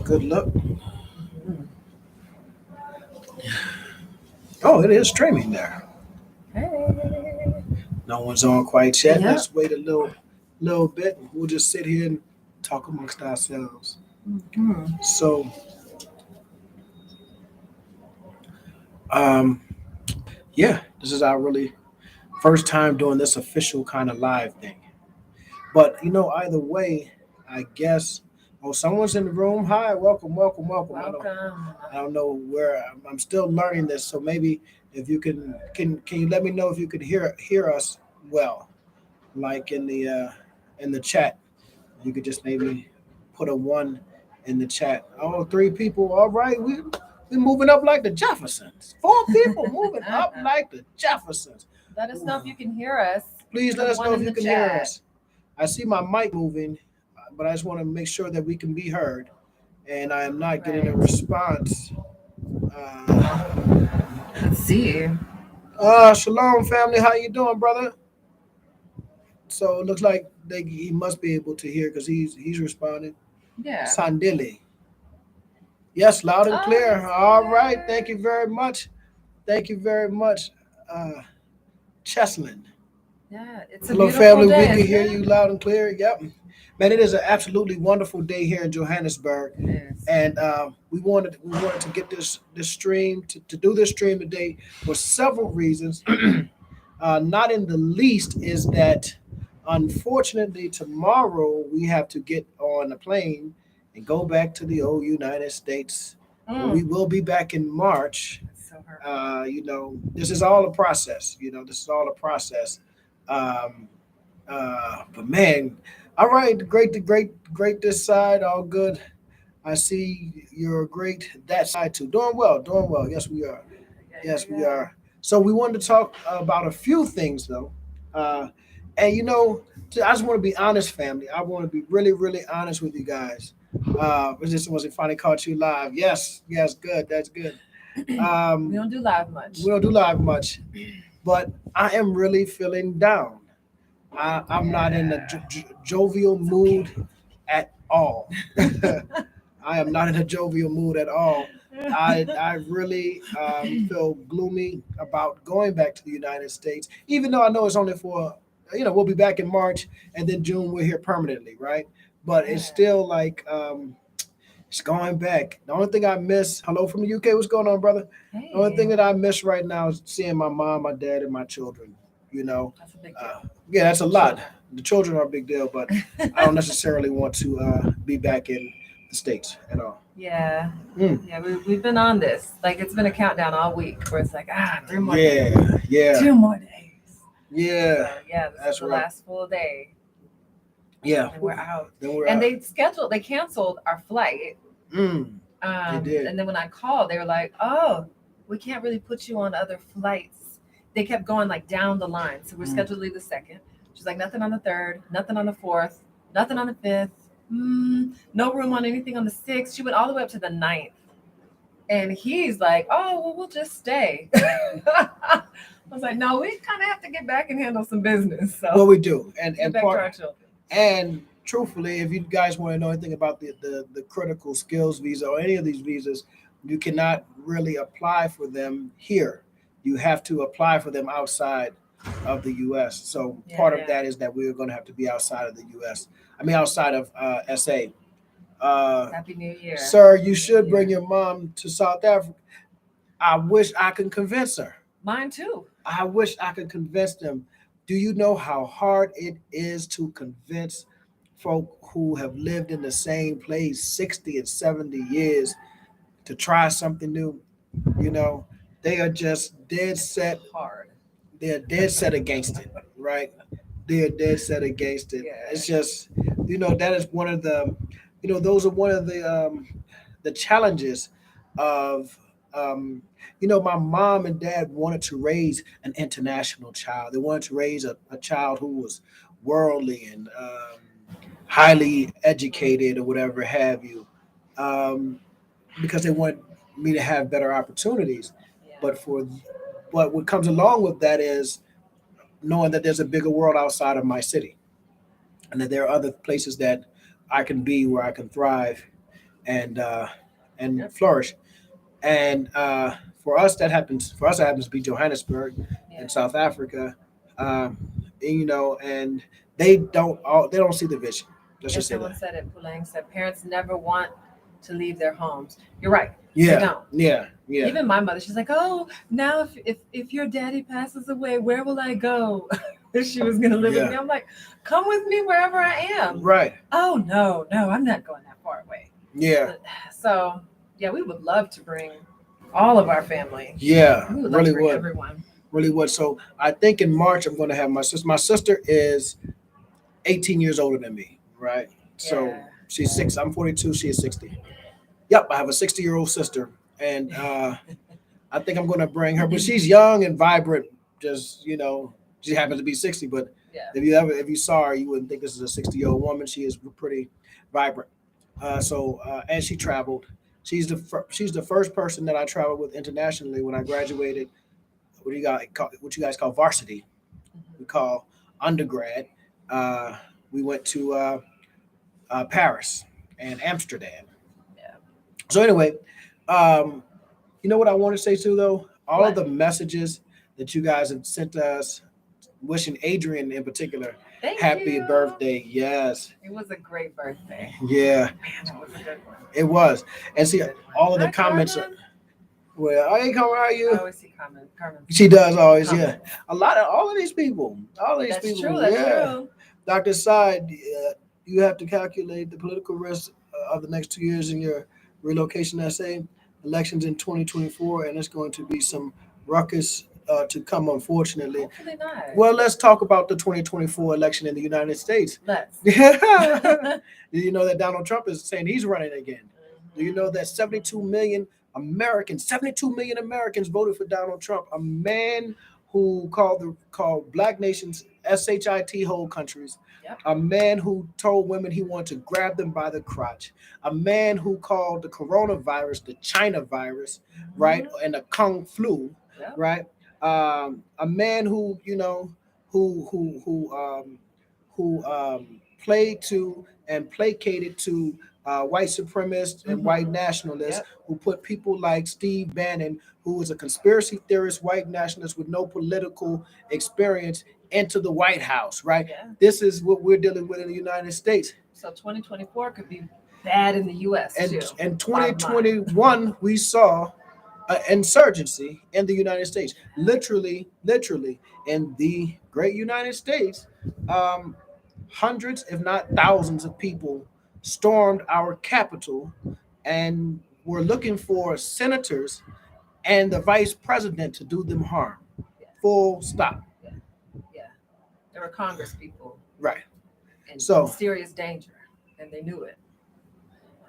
good look. Oh, it is streaming there. Hey. No one's on quite yet. Yeah. Let's wait a little bit. We'll just sit here and talk amongst ourselves. Mhm. So, um, yeah, this is our really first time doing this official kind of live thing. But either way, I guess. Oh, someone's in the room. Hi, welcome, welcome, welcome. Welcome. I don't know where I'm still learning this, so maybe if you can you let me know if you could hear us well, like in the chat. You could just maybe put a one in the chat. Oh, three people. All right, we moving up like the Jeffersons. Four people moving up like the Jeffersons. Let us know if you can hear us. Please Put let a us one know if in you the can hear chat. us. I see my mic moving, but I just want to make sure that we can be heard. And I am not getting a Right. response. Uh, Let's see. Shalom, family. How you doing, brother? So it looks like he must be able to hear because he's responding. Yeah. Sandili. Yes, loud and Oh, clear. he's All right. Thank here. you very much. Thank you very much, uh, Cheslin. Yeah, it's a Hello, beautiful family. We day, can isn't hear it? you loud and clear. Yep. Man, it is an absolutely wonderful day here in Johannesburg. It is. And we wanted to get this stream to do this stream today for several reasons. Not in the least is that unfortunately tomorrow we have to get on a plane and go back to the old United States. But we Mm. will be back in March. It's so hard. This is all a process. This is all a process. Um, but man, all right, great this side, all good. I see you're great that side too. Doing well, doing well. Yes, we are. Yeah, yeah, Yes, we yeah. are. So we wanted to talk about a few things though. Uh, and I just want to be honest, family. I want to be really, really honest with you guys. This was finally caught you live. Yes, yes, good. That's good. We Um, don't do live we much. don't do live much, but I am really feeling down. I'm not in a Yeah. jovial It's mood okay. at all. I am not in a jovial mood at all. I really feel gloomy about going back to the United States, even though I know it's only for, we'll be back in March and then June we're here permanently, right? But it's Yeah. still like it's going back. The only thing I miss, hello from the UK, what's going on, brother? The only thing Hey, that I miss right now is seeing my mom, my dad, and my children. You know, that's a big uh, deal. yeah, that's a lot. Children. The children are a big deal, but I don't necessarily want to be back in the states at all. Yeah. Mm. Yeah, we've been on this. Like it's been a countdown all week where it's like, 3 more days. Yeah, yeah, 2 more days. So yeah. yeah, this is That's the right. last full day Yeah. and we're Whew. out. Then we're And out. they canceled our flight. Mm. They did. And then when I called, they were like, "Oh, we can't really put you on other flights." They kept going like down the line. So we're Mm. scheduled to leave the second. She's like, "Nothing on the third, nothing on the fourth, nothing on the fifth. No room on anything on the sixth." She went all the way up to the ninth. And he's like, "Oh, well, we'll just stay." I was like, "No, we kind of have to get back and handle some business. So Well, we do, and get and back to part our children." and truthfully, if you guys want to know anything about the critical skills visa or any of these visas, you cannot really apply for them here. You have to apply for them outside of the U.S. So Yeah, part of yeah. that is that we're going to have to be outside of the U.S. I mean, outside of SA. Uh, Happy New Year. Sir, you Happy New should bring Year. your mom to South Africa. I wish I could convince her. Mine too. I wish I could convince them. Do you know how hard it is to convince folk who have lived in the same place 60 and 70 years to try something new? You know, they are just dead It's set. hard. They're dead set against it, right? They're dead set against it. Yeah. It's just, that is one of those are one of the challenges of, um, my mom and dad wanted to raise an international child. They wanted to raise a child who was worldly and highly educated or whatever have you, um, because they want me to have better opportunities. Yeah. But but what comes along with that is knowing that there's a bigger world outside of my city and that there are other places that I can be where I can thrive and Yep. flourish. And for us that happens to be Johannesburg Yeah. in South Africa. Um, and they don't see the vision. Let's Yeah, just say someone that. said it, Pulang said parents never want to leave their homes. You're right. They Yeah, don't. yeah, yeah, Even my mother, she's like, "Oh, now if your daddy passes away, where will I go?" If she was gonna live with me, yeah. I'm like, "Come with me wherever I am." Right. Oh no, no, I'm not going that far away. Yeah, So yeah, we would love to bring all of our family. yeah. We would love to Really bring would. everyone. Really would. So I think in March I'm going to have my sister. My sister is 18 years older than me. Right. So Yeah. she's six. I'm 42. She is 60. Yep. I have a 60-year-old sister, and I think I'm going to bring her. But she's young and vibrant. Just she happens to be 60. But Yeah. if you saw her, you wouldn't think this is a 60-year-old woman. She is pretty vibrant. And she traveled. She's the first person that I traveled with internationally when I graduated. What you guys call varsity? We Mhm. call undergrad. Uh, we went to Paris and Amsterdam. Yeah. So anyway, um, you know what I want to say too, though. All of What? the messages that you guys have sent us, wishing Adrian in particular Thank happy you. birthday. Yes, It was a great birthday. yeah, Man, that was a good one. it was. And see, Good all of one. the Hi, comments. Carmen. Well, hey, how are I you? always see Carmen. Carmen's She does always, yeah. comments. A lot of all of these people, That's true. That's yeah. true. Dr. Side, you have to calculate the political risk of the next 2 years in your relocation essay. Elections in 2024, and it's going to be some ruckus to come, unfortunately. Hopefully not. Well, let's talk about the 2024 election in the United States. Let's. Do you know that Donald Trump is saying he's running again? Do you know that 72 million Americans voted for Donald Trump, a man who called black nations shit whole countries, Yep. a man who told women he wanted to grab them by the crotch, a man who called the coronavirus the China virus, right, Mhm. and the Kung flu, Yep. right? A man who who played to and placated to white supremacists and white Mhm. nationalists, Yep. who put people like Steve Bannon, who was a conspiracy theorist, white nationalist with no political experience, into the White House, right? Yeah. This is what we're dealing with in the United States. So 2024 could be bad in the U.S. And too. in Bottom line. 2021, we saw insurgency in the United States. Literally, in the great United States, um, hundreds, if not thousands, of people stormed our Capitol and were looking for senators and the vice president to do them harm. Yeah. Full stop. Yeah. Yeah. There were Congress people Right. in So, serious danger, and they knew it.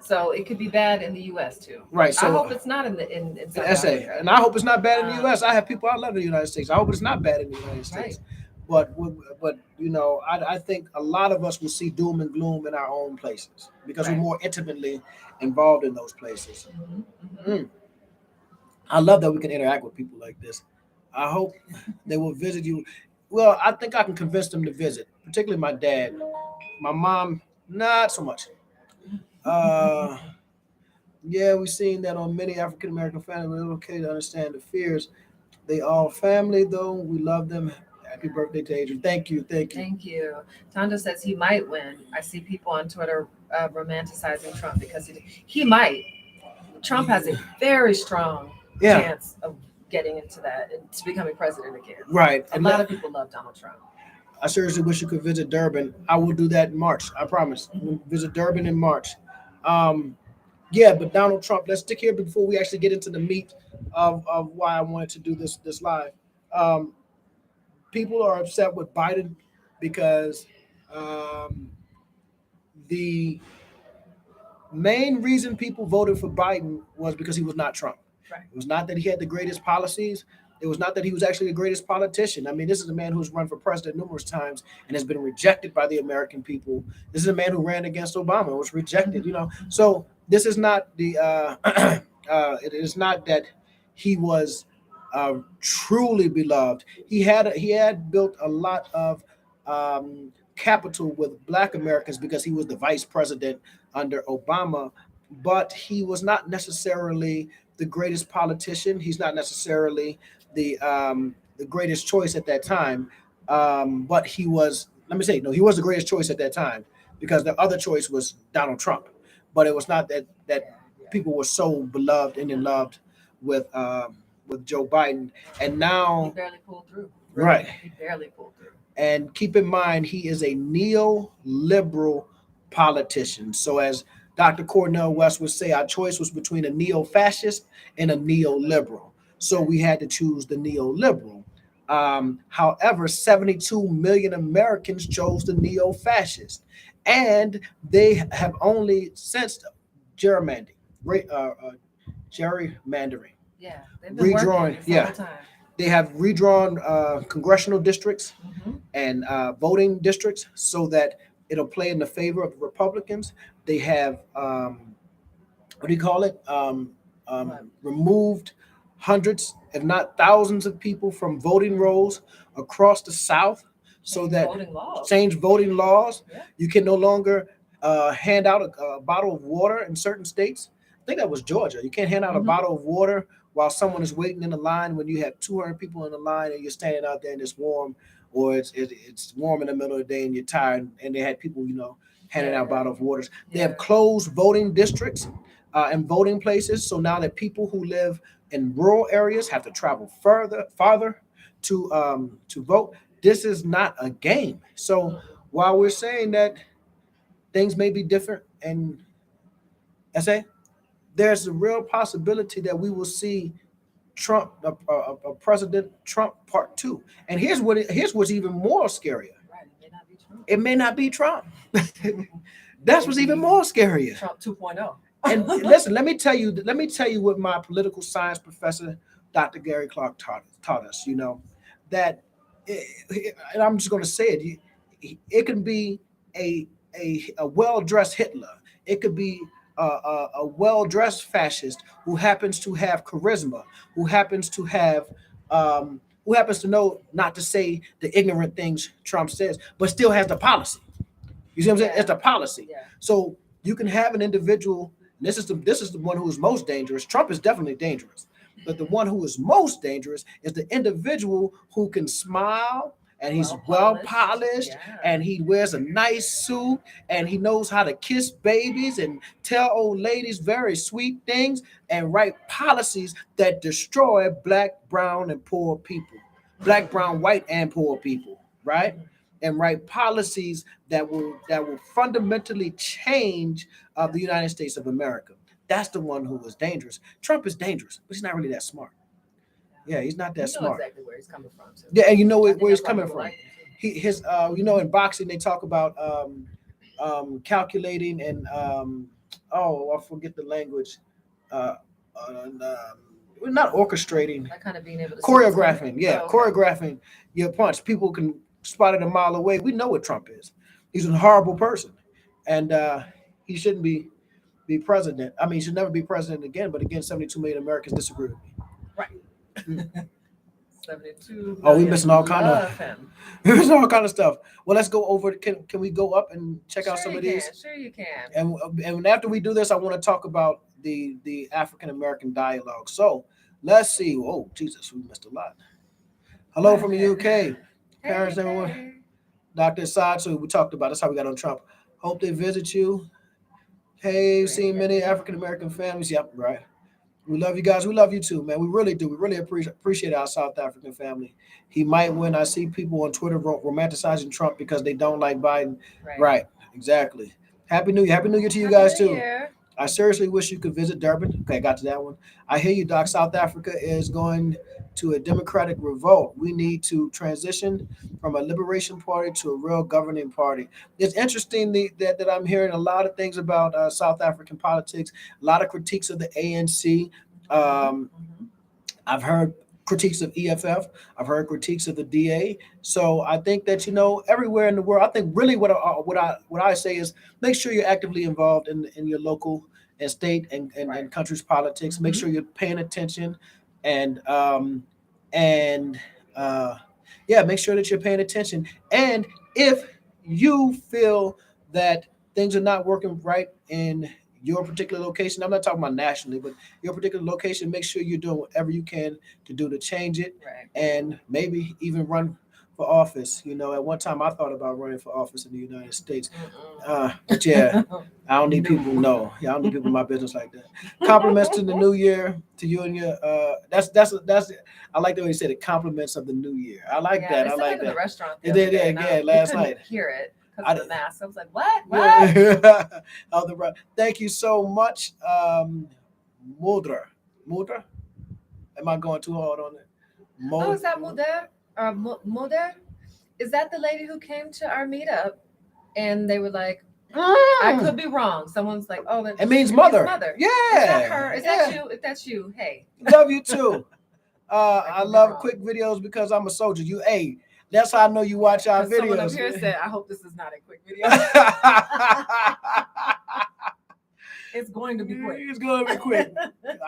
So it could be bad in the U.S. too. right. I So, hope it's not in an South essay, Africa. and I hope it's not bad in the U.S. Um, I have people I love in the United States. I hope it's not bad in the United right. States. But I think a lot of us will see doom and gloom in our own places because we're Right. more intimately involved in those places. Hmm. Hmm. Mm. I love that we can interact with people like this. I hope they will visit you. Well, I think I can convince them to visit, particularly my dad. My mom, not so much. Uh, yeah, we've seen that on many African American families. It's okay to understand the fears. They all family, though. We love them. Happy birthday to Adrian. Thank you. Thank you. Thank you. Tondo says he might win. I see people on Twitter romanticizing Trump because he might. Trump has a very strong Yeah, chance of getting into that and to becoming president again. right. A lot of people love Donald Trump. I seriously wish you could visit Durban. I will do that in March. I promise. Mhm. We'll visit Durban in March. Um, yeah, but Donald Trump. Let's stick here before we actually get into the meat of why I wanted to do this live. Um, People are upset with Biden because um, the main reason people voted for Biden was because he was not Trump. Right. It was not that he had the greatest policies. It was not that he was actually the greatest politician. I mean, this is a man who's run for president numerous times and has been rejected by the American people. This is a man who ran against Obama and was rejected. So this is not the. It is not that he was truly beloved. He had built a lot of capital with Black Americans because he was the vice president under Obama, but he was not necessarily the greatest politician. He's not necessarily the greatest choice at that time. But he was. Let me say, no, he was the greatest choice at that time because the other choice was Donald Trump. But it was not that Yeah, yeah. people were so beloved and in loved with Joe Biden. And He now, barely pulled through. Really, right. he barely pulled through. And keep in mind, he is a neoliberal politician. So, as Dr. Cornel West would say, our choice was between a neo fascist and a neoliberal. So, we had to choose the neoliberal. However, 72 million Americans chose the neo fascist. And they have only since gerrymandering, gerrymandering, Yeah, they've been working redrawing, this yeah, whole time. they have redrawn congressional districts Hmm. and voting districts so that it'll play in the favor of the Republicans. They have what do you call it? But Removed hundreds, if not thousands, of people from voting rolls across the South, so change that voting laws. change voting laws. Yeah. You can no longer hand out a bottle of water in certain states. I think that was Georgia. You can't hand out a Hmm. bottle of water while someone is waiting in the line when you have 200 people in the line and you're standing out there and it's warm, or it's warm in the middle of the day and you're tired. And they had people, handing Yeah, out yeah, bottle of waters. They yeah. have closed voting districts and voting places. So now that people who live in rural areas have to travel farther to vote. This is not a game. So Mm-mm. while we're saying that things may be different, and I say there's a real possibility that we will see Trump, a President Trump Part Two. And here's what's even more scarier. Right, it may not be Trump. It may not be Trump. That's what's even more scarier. Trump 2.0. And listen, let me tell you what my political science professor, Dr. Gary Clark, taught us. That, and I'm just going to say it. It can be a a well dressed Hitler. It could be a well dressed fascist who happens to have charisma, who happens to have. Who happens to know not to say the ignorant things Trump says, but still has the policy. You see what I'm saying? Yeah, It's the policy. yeah. So you can have an individual. This is the one who is most dangerous. Trump is definitely dangerous, but the one who is most dangerous is the individual who can smile and he's well Well polished polished. and he wears a nice suit and he knows how to kiss babies and tell old ladies very sweet things and write policies that destroy black, brown, and poor people, black, brown, white, and poor people, right? Mhm. And write policies that will fundamentally change the United States of America. That's the one who was dangerous. Trump is dangerous, but he's not really that smart. Yeah, he's not You that know smart. exactly where he's coming from too. Yeah, and you know I where, think where he's that's why coming people from. like him too. In boxing they talk about calculating and I forget the language. Uh, Not orchestrating, Like kind of being able to see what's coming. choreographing. Yeah, Oh, okay. choreographing your punch. People can spot it a mile away. We know what Trump is. He's a horrible person, and he shouldn't be president. I mean, he should never be president again. But again, 72 million Americans disagree with me. Right. 72 Oh, we million missing all kind of love him. there's all kind of stuff. Well, let's go over. Can we go up and check out Sure some you of can. these? Sure you can. And after we do this, I want to talk about the African American dialogue. So let's see. Oh, Jesus, we missed a lot. Hello from the UK. Parents, everyone. Hey. Dr. Assad, so we talked about that's how we got on Trump. Hope they visit you. Hey, seen many African American families. Yep, right. We love you guys. We love you too, man. We really do. We really appreciate our South African family. He might win. I see people on Twitter romanticizing Trump because they don't like Biden. Right. Right, exactly. Happy New Year. Happy New Year to you Happy guys New too. Year. I seriously wish you could visit Durban. Okay, I got to that one. I hear you, Doc. South Africa is going to a democratic revolt. We need to transition from a liberation party to a real governing party. It's interesting that I'm hearing a lot of things about South African politics, a lot of critiques of the ANC. Mhm, Um, mhm. I've heard critiques of EFF. I've heard critiques of the DA. So I think that everywhere in the world. I think really what I say is make sure you're actively involved in your local and state Right. and country's politics. Make Mhm. sure you're paying attention and and uh, yeah, make sure that you're paying attention. And if you feel that things are not working right in your particular location. I'm not talking about nationally, but your particular location. Make sure you're doing whatever you can to do to change it, Right. and maybe even run for office. At one time I thought about running for office in the United States, but yeah, I don't need people. No. No, yeah, I don't need people in my business like that. Compliments to the new year to you and your. That's. I like the way you said it. Compliments of the new year. I like Yeah, that. they I said that like in the that. restaurant the It other did, day, yeah, and yeah, we last couldn't night. hear it I because of did. the mask. I was like, what? What? Yeah. Thank you so much, Mudra. Mudra. Am I going too hard on it? Oh, Mo. is that Mulder? Or Mulder? Is that the lady who came to our meetup and they were like, I could be wrong. Someone's like, oh, It means it means mother. mother. Yeah. Is that her? Is that Yeah. you? If that's you, hey. Love you too. I could be love wrong. quick videos because I'm a soldier. Hey, that's how I know you watch our Because someone up videos. here said, I hope this is not a quick video. It's going to be quick. It's going to be quick.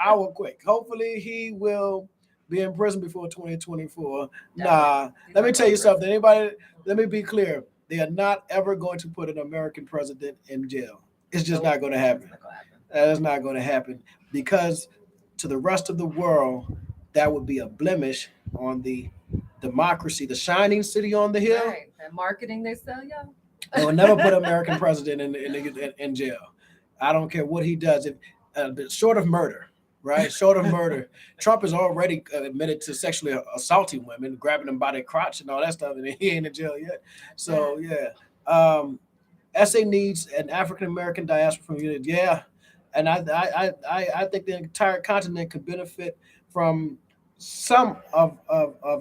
Our quick. Hopefully, he will be in prison before 2024. Nah, let me tell you something. Anybody, let me be clear. They are not ever going to put an American president in jail. It's just not going to happen. That is not going to happen because to the rest of the world, that would be a blemish on the democracy, the shining city on the hill. Right. That marketing they sell, yeah. They will never put an American president in jail. I don't care what he does. If short of murder, right? Short of murder, Trump has already admitted to sexually assaulting women, grabbing them by their crotch and all that stuff, and he ain't in jail yet. So yeah, SA needs an African American diaspora community. Yeah, and I think the entire continent could benefit from some of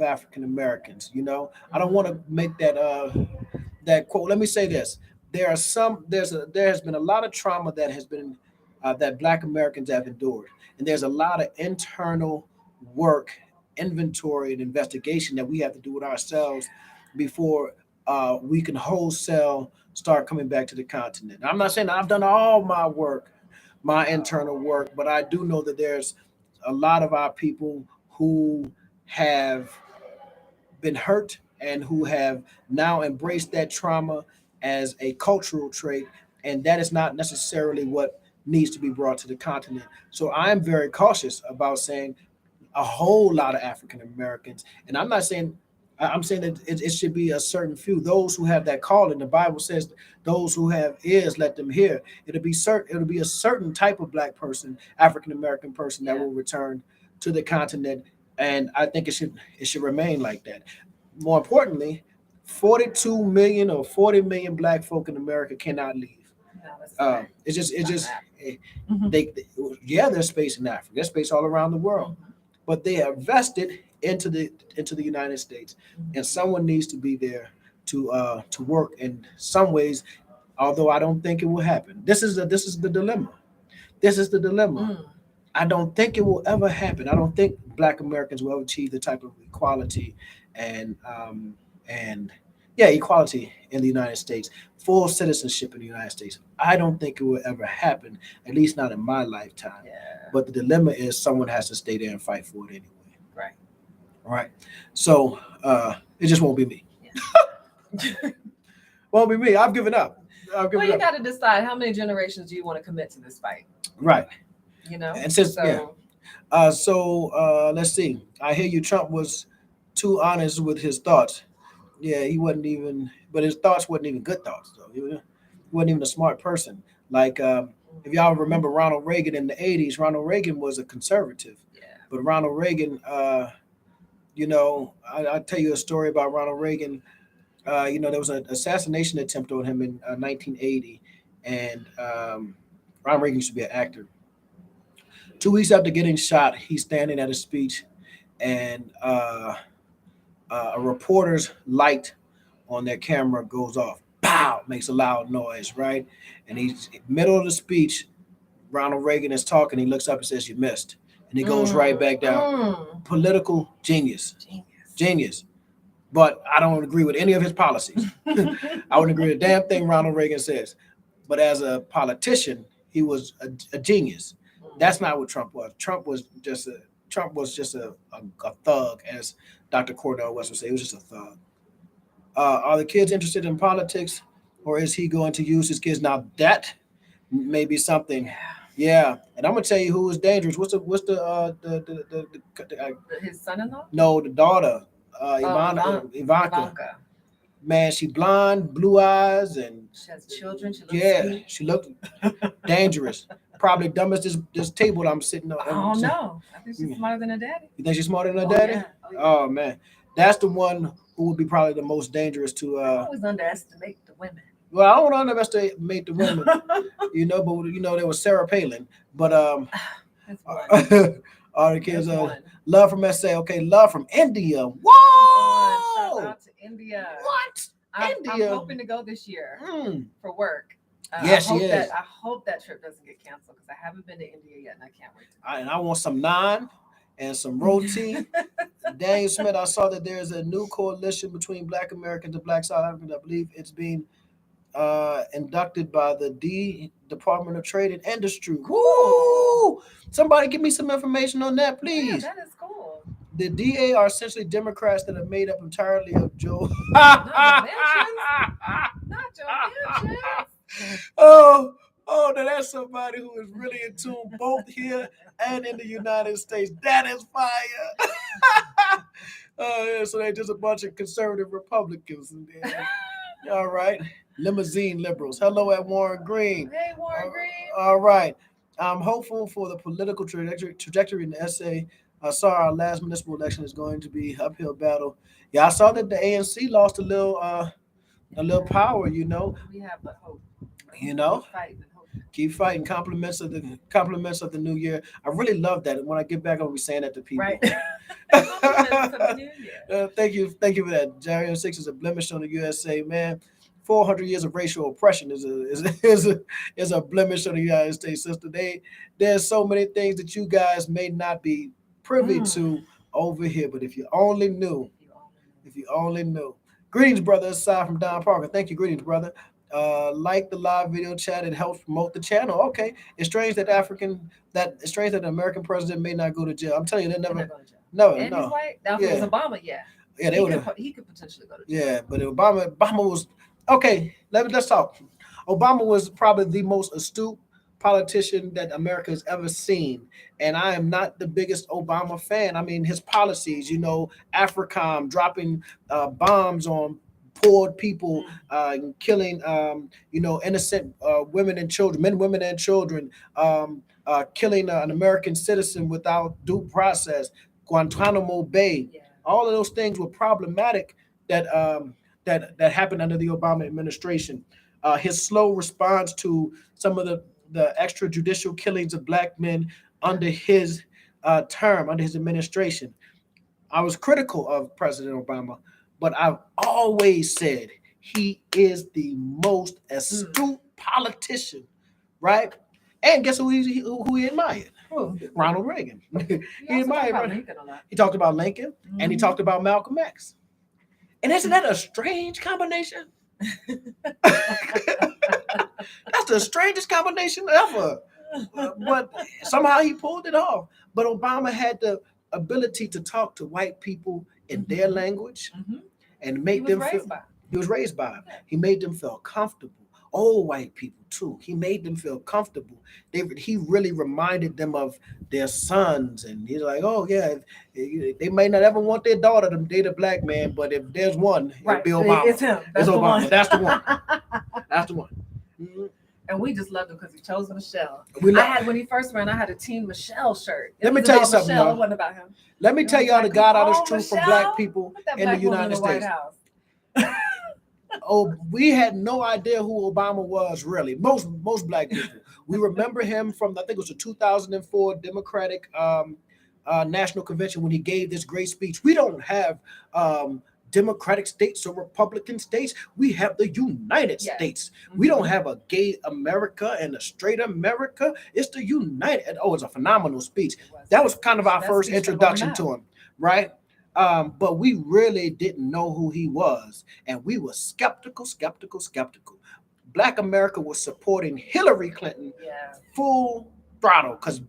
African Americans. I don't want to make that quote. Let me say this: there has been a lot of trauma that has been that Black Americans have endured, and there's a lot of internal work, inventory, and investigation that we have to do with ourselves before we can wholesale start coming back to the continent. I'm not saying I've done all my work, my internal work, but I do know that there's a lot of our people who have been hurt and who have now embraced that trauma as a cultural trait, and that is not necessarily what needs to be brought to the continent. So I'm very cautious about saying a whole lot of African Americans, and I'm not saying I'm saying that it should be a certain few, those who have that calling. The Bible says, "Those who have ears, let them hear." It'll be certain. It'll be a certain type of Black person, African American person, that will return to the continent, and I think it should remain like that. More importantly, 42 million or 40 million Black folk in America cannot leave. No, that's It's just yeah, there's space in Africa, there's space all around the world, but they are vested into the United States, and someone needs to be there to work in some ways. Although I don't think it will happen. This is the dilemma. This is the dilemma. I don't think it will ever happen. I don't think Black Americans will ever achieve the type of equality and yeah, equality in the United States, full citizenship in the United States. I don't think it will ever happen, at least not in my lifetime. Yeah. But the dilemma is someone has to stay there and fight for it anyway. Right. Right. So it just won't be me. Won't be me. I've given up. Well, you got to decide how many generations do you want to commit to this fight. Right. And since let's see. I hear you. Trump was too honest with his thoughts. Yeah, he wasn't even. But his thoughts wasn't even good thoughts. Though he wasn't even a smart person. Like if y'all remember Ronald Reagan in the '80s, Ronald Reagan was a conservative. Yeah. But Ronald Reagan, I'll tell you a story about Ronald Reagan. There was an assassination attempt on him in 1980, and Ronald Reagan used to be an actor. 2 weeks after getting shot, he's standing at a speech, and a reporter's light on their camera goes off. Pow! Makes a loud noise, right? And he's middle of the speech. Ronald Reagan is talking. He looks up and says, "You missed," and he goes right back down. Political genius. Genius. But I don't agree with any of his policies. I wouldn't agree with a damn thing Ronald Reagan says. But as a politician, he was a genius. That's not what Trump was. Trump was just a thug, as Dr. Cornell West would say. He was just a thug. Are the kids interested in politics, or is he going to use his kids? Now maybe something. Yeah. Yeah, and I'm gonna tell you who is dangerous. What's the His son-in-law? no, the daughter, Oh, Ivanka. Ivanka. Man, she blonde, blue eyes, and She has children. She looks yeah, sweet. she looked dangerous. Probably dumb as this table I'm sitting on. Oh no, I think she's You smarter than her daddy. think she's smarter than her Oh daddy? yeah. Oh, yeah. Oh man, that's the one who would be probably the most dangerous to. I always underestimate the women. Well, I don't want to underestimate the women, but there was Sarah Palin, but That's one. all the kids That's one. love from SA. Okay, love from India. Come on, shout Whoa, out to India. what? I'm India? hoping to go this year Mm. for work. Yes, she is. I hope that trip doesn't get canceled because I haven't been to India yet and I can't wait. And I want some naan and some roti. Daniel Smith, I saw that there's a new coalition between Black Americans and Black South Africans. I believe it's being inducted by the Department of Trade and Industry. Woo! Somebody give me some information on that, Yeah, please. that is cool. The DA are essentially Democrats that are made up entirely of Joe. Not your mentions. oh, now that's somebody who is really in tune both here and in the United States. That is fire. Oh, yeah, so they're just a bunch of conservative Republicans. Yeah. All right. Limousine liberals. Hello at Warren Green. Hey, Warren Green. All right. I'm hopeful for the political trajectory in the SA. I saw our last municipal election is going to be uphill battle. Yeah, I saw that the ANC lost a little power. We have but hope. You know, Keep fighting and hope. keep fighting. Compliments of the new year. I really love that. And when I get back, I'll be saying that to people. Right. Compliments of the new year. Thank you for that. January 6 is a blemish on the USA, man. 400 years of racial oppression is a blemish on the United States, sister. There's so many things that you guys may not be privy to over here, but if you only knew, Greetings, brother. Aside from Don Parker. Thank you. Greetings, brother. Like the live video chat, it helps promote the channel. Okay, it's strange that an American president may not go to jail. I'm telling you, they They're never, not going to jail. no, And no. he's white. Now, if it was Obama, yeah. Yeah, they would have. He could potentially go to jail. Yeah, but Obama was okay. Let's talk. Obama was probably the most astute politician that America has ever seen, and I am not the biggest Obama fan. I mean, his policies, AFRICOM dropping bombs on poor people, killing, innocent women and children, men, women, and children, killing an American citizen without due process, Guantanamo Bay. Yeah. All of those things were problematic that happened under the Obama administration. His slow response to some of the extrajudicial killings of black men under his under his administration. I was critical of President Obama, but I've always said he is the most astute politician, right? And guess who he admired? Who? Ronald Reagan. He admired about Ronald. Lincoln a lot. He talked about Lincoln and he Mhm. talked about Malcolm X. And isn't that a strange combination? That's the strangest combination ever. But somehow he pulled it off. But Obama had the ability to talk to white people in their language Mhm. and He make was them feel. raised by. He was raised by him. Yeah. He made them feel comfortable. Old white people too. He made them feel comfortable. He really reminded them of their sons, and he's like, oh yeah, they may not ever want their daughter to date a black man, but if there's one, Right. it'll be Obama. It's him. That's It's the Obama. one. That's the one. That's the one. Mhm. And we just loved him because he chose Michelle. We I love- had when he first ran, I had a Team Michelle shirt. It Let me was tell you about something, Michelle. y'all. It wasn't about him. Let me It tell was y'all the like, God oh, honest truth from Michelle, black people put that in the black woman in United the White States. House. Oh, we had no idea who Obama was really. Most black people. We remember him from I think it was the 2004 Democratic National Convention when he gave this great speech. We don't have Democratic states or Republican states. We have the United Yes. States. We don't Mhm. have a gay America and a straight America. It's the United. Oh, it's a phenomenal speech. It was. That was kind of our That first speech took introduction him to out. him, right? But we really didn't know who he was, and we were skeptical. Black America was supporting Hillary Clinton Yeah. full throttle because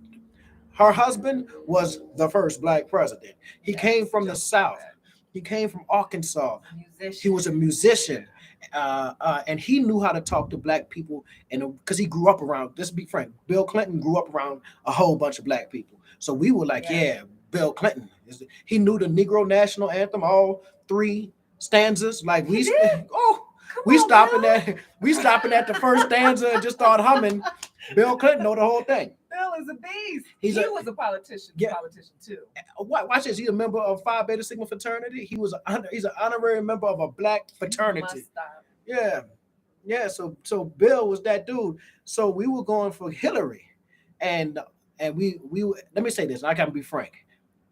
her husband was the first black president. He Yeah, came from the just South. that. He came from Arkansas. He Musician. was a musician, and he knew how to talk to black people. And because he grew up around, let's be frank, Bill Clinton grew up around a whole bunch of black people. So we were like, Yeah. yeah, Bill Clinton. He knew the Negro national anthem, all three stanzas. Like He did? oh, Come we on, stopping Bill. at we stopping at the first stanza and just start humming. Bill Clinton know the whole thing. Bill is a beast. He's He a- was a politician. Yeah. Politician too. Watch this. He's a member of Phi Beta Sigma fraternity. He's an honorary member of a black Must fraternity. stop. Yeah, yeah. So Bill was that dude. So we were going for Hillary, and let me say this. I gotta be frank.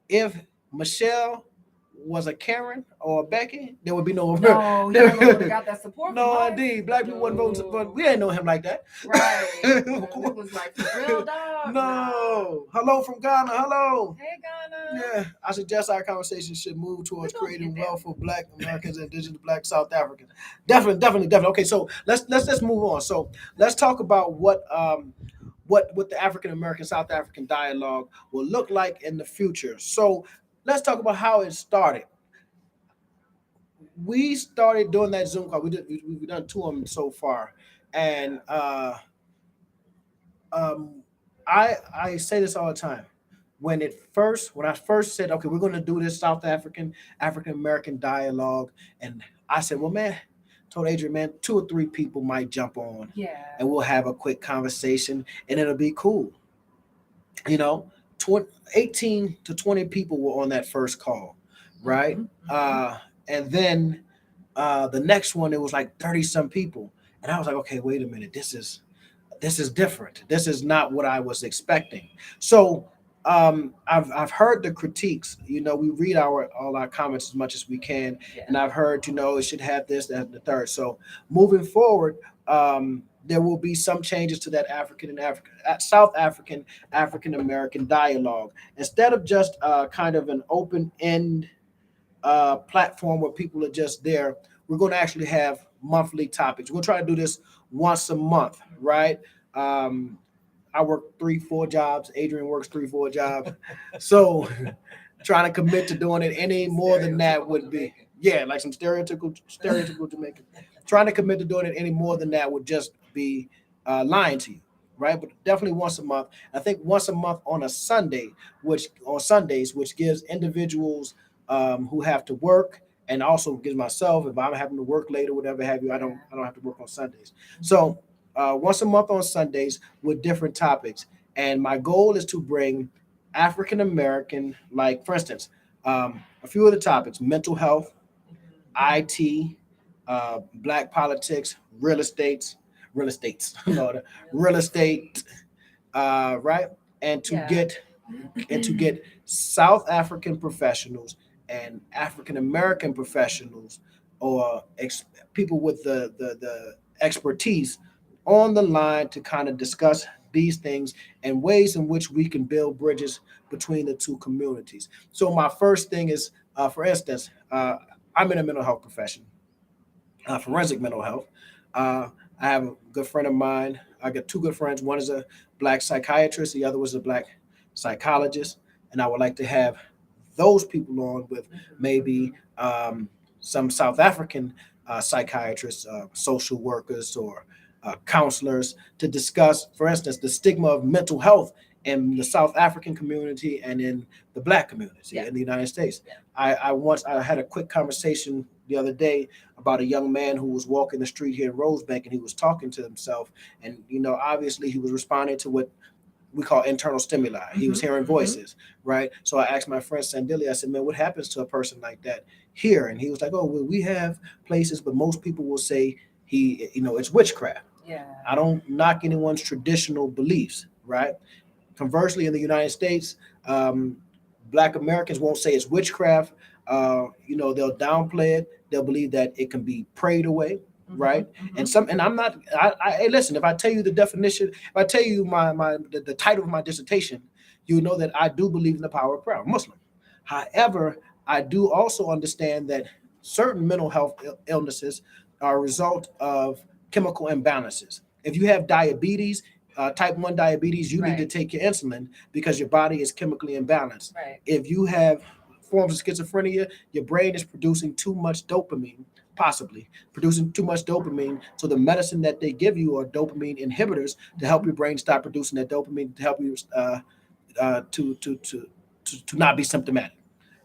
If Michelle was a Karen or a Becky, there would be no. No, he never would have got that support. No, from us. indeed, black people wasn't voting, No. but we didn't know him like that. Right. It was like for real, dog. No. Hello from Ghana. Hello. Hey, Ghana. Yeah, I suggest our conversation should move towards We're gonna creating get there. wealth for Black Americans and indigenous Black South Africans. Definitely. Okay, so let's move on. So let's talk about what the African American South African dialogue will look like in the future. So let's talk about how it started. We started doing that Zoom call. We've done two of them so far, and um, I say this all the time. When I first said, okay, we're going to do this African American dialogue, and I said, well, man, told Adrian, man, two or three people might jump on, Yeah. and we'll have a quick conversation, and it'll be cool. You know, 18 to 20 people were on that first call, right? Mhm. And then the next one, it was like 30 some people, and I was like, okay, wait a minute, this is different. This is not what I was expecting. So I've heard the critiques. You know, we read all our comments as much as we can, Yeah. and I've heard, you know, it should have this, that, and the third. So moving forward, there will be some changes to that South African American dialogue. Instead of just kind of an open end platform where people are just there, we're going to actually have monthly topics. We're going to try to do this once a month, right? I work 3-4 jobs. Adrian works 3-4 jobs. So trying to commit to doing it any more than that would be, yeah, like some stereotypical Jamaican. Trying to commit to doing it any more than that would just be lying to you, right? But definitely once a month. I think once a month on a Sunday, on Sundays, which gives individuals who have to work, and also gives myself, if I'm having to work late or whatever have you, I don't have to work on Sundays. So once a month on Sundays with different topics. And my goal is to bring African American, like for instance, a few of the topics: mental health, IT, black politics, real estates, no, real estate, right? And to Yeah. get South African professionals and African American professionals, or people with the expertise on the line to kind of discuss these things and ways in which we can build bridges between the two communities. So my first thing is, for instance, I'm in a mental health profession, forensic mental health. I have a good friend of mine. I got two good friends. One is a black psychiatrist. The other was a black psychologist. And I would like to have those people on with maybe some South African psychiatrists, social workers, or counselors to discuss, for instance, the stigma of mental health in the South African community and in the Black community Yeah. in the United States. Yeah. I had a quick conversation the other day about a young man who was walking the street here in Rosebank, and he was talking to himself, and you know, obviously he was responding to what we call internal stimuli. He was hearing voices, right? So I asked my friend Sandili, I said, man, what happens to a person like that here? And he was like, oh, well, we have places, but most people will say it's witchcraft. Yeah. I don't knock anyone's traditional beliefs, right? Conversely, in the United States, Black Americans won't say it's witchcraft. They'll downplay it. They'll believe that it can be prayed away, right? And I'm not. Hey, listen. If I tell you the definition, if I tell you the title of my dissertation, you know that I do believe in the power of prayer. I'm Muslim. However, I do also understand that certain mental health illnesses are a result of chemical imbalances. If you have diabetes, type 1 diabetes, you need to Right. take your insulin because your body is chemically imbalanced. Right. If you have forms of schizophrenia, your brain is producing too much dopamine, possibly producing too much dopamine. So the medicine that they give you are dopamine inhibitors to help your brain stop producing that dopamine to help you to not be symptomatic,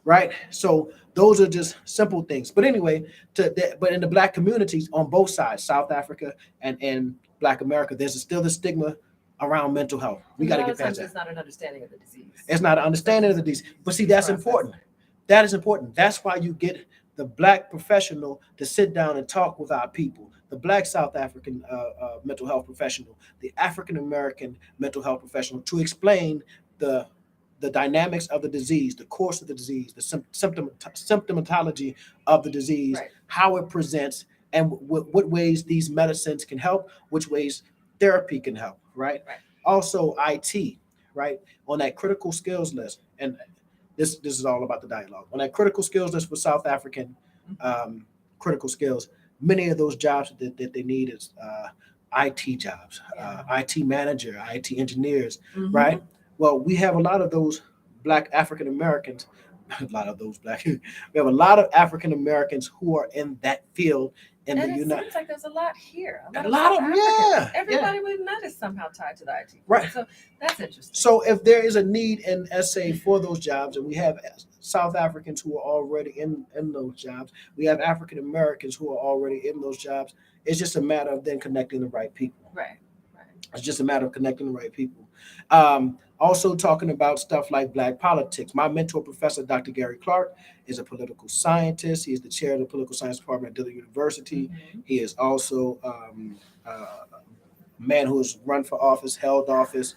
right? So those are just simple things. But anyway, but in the black communities on both sides, South Africa and Black America, there's still the stigma around mental health. We And got a to lot get of past times that. it's not an understanding of the disease. It's not an understanding of the disease. But see, that's important. That is important. That's why you get the black professional to sit down and talk with our people. The black South African mental health professional, the African American mental health professional, to explain the the dynamics of the disease, the course of the disease, the symptomatology of the disease, Right. how it presents, and what ways these medicines can help, which ways therapy can help, right? Right. Also, IT, right, on that critical skills list, and this is all about the dialogue on that critical skills list for South African critical skills. Many of those jobs that they need is IT jobs, Yeah. IT manager, IT engineers, Mhm. right? Well, we have a lot of those black African Americans, a lot of those black, we have a lot of African Americans who are in that field in And the it United. seems like there's a lot here. A lot A of lot South of 'em, Africans. yeah, Everybody we've met is somehow tied to the IT field. Right. So that's interesting. So if there is a need in SA for those jobs, and we have South Africans who are already in those jobs, we have African Americans who are already in those jobs. It's just a matter of then connecting the right people. Right. Right. It's just a matter of connecting the right people. Also talking about stuff like black politics. My mentor, Professor Dr. Gary Clark, is a political scientist. He is the chair of the political science department at Dillard University. Mhm. He is also a man who has run for office, held office.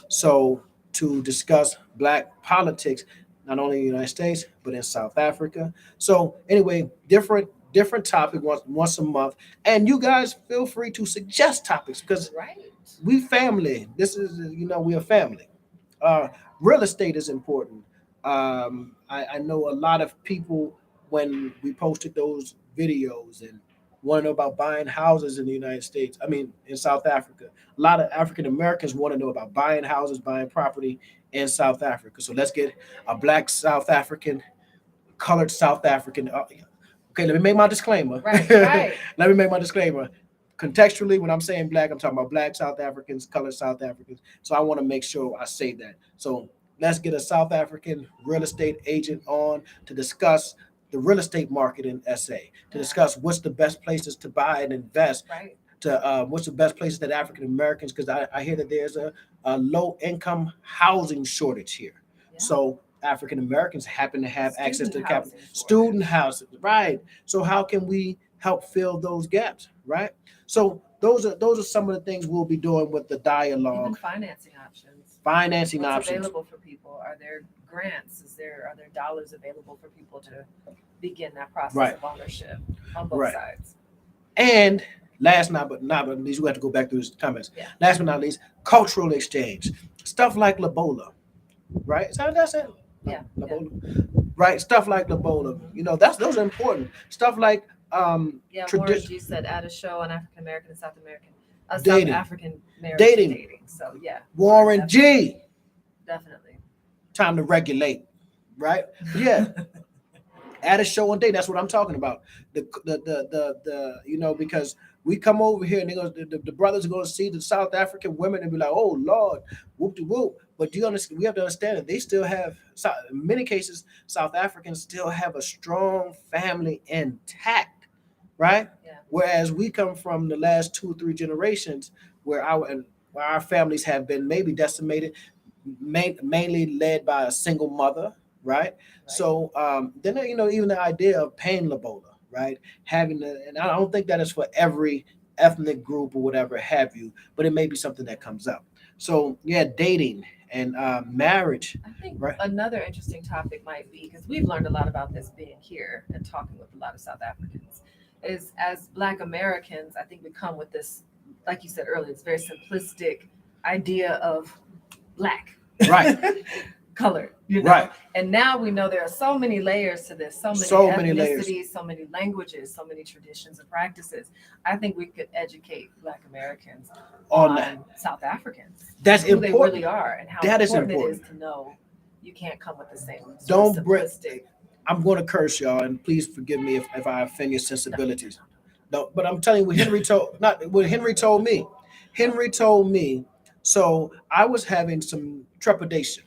So to discuss black politics, not only in the United States but in South Africa. So anyway, different topic once a month, and you guys feel free to suggest topics because Right. we family. This is we are family. Uh, Real estate is important. I know a lot of people when we posted those videos and want to know about buying houses in the United States. I mean, in South Africa, a lot of African Americans want to know about buying houses, buying property in South Africa. So let's get a black South African, colored South African. Okay, let me make my disclaimer. Right. Right. Let me make my disclaimer. Contextually, when I'm saying black, I'm talking about black South Africans, colored South Africans. So I want to make sure I say that. So let's get a South African real estate agent on to discuss the real estate market in SA, to discuss what's the best places to buy and invest, Right. to what's the best places that African Americans, because I hear that there's a low income housing shortage here. Yeah. So African Americans happen to have access to Student capital, housing shortage. student housing, right? So how can we help fill those gaps, right? So those are some of the things we'll be doing with the Even dialogue, financing options. financing What's options. available for people? Are there grants? Are there dollars available for people to begin that process Right. of ownership on both Right. sides? And last but not least, we have to go back through these comments. Yeah. Last but not least, cultural exchange. Stuff like Labola, right? Is that what that's it? Yeah. Labola. Right, stuff like Labola. Those are important. Stuff like Yeah, tradi- Warren G said add a show on African American and South American, Dating. South African American Dating. dating. So yeah, Warren G. definitely. Time to regulate, right? But yeah, add a show one day. That's what I'm talking about. Because we come over here and the brothers are going to see the South African women and be like, oh Lord, whoop de whoop. But do you understand? We have to understand that they still have, in many cases, South Africans still have a strong family intact, right? Yeah. Whereas we come from the last 2 or 3 generations where our families have been maybe decimated, mainly led by a single mother, right? So then even the idea of paying Labola, right? And I don't think that is for every ethnic group or whatever have you, but it may be something that comes up. So yeah, dating and marriage. I think Right. another interesting topic might be, because we've learned a lot about this being here and talking with a lot of South Africans, is as Black Americans, I think we come with this, like you said earlier, it's very simplistic idea of Black. Right. Colored. Right. And now we know there are so many layers to this, so many ethnicities, so many languages, so many traditions and practices. I think we could educate Black Americans On on that. South Africans, That's who important. they really are, and how That is important it important. is to know you can't come with the same sort of Don't bring. simplistic. I'm going to curse y'all, and please forgive me if I offend your sensibilities. No, but I'm telling you what Henry told not what Henry told me. Henry told me. So I was having some trepidation,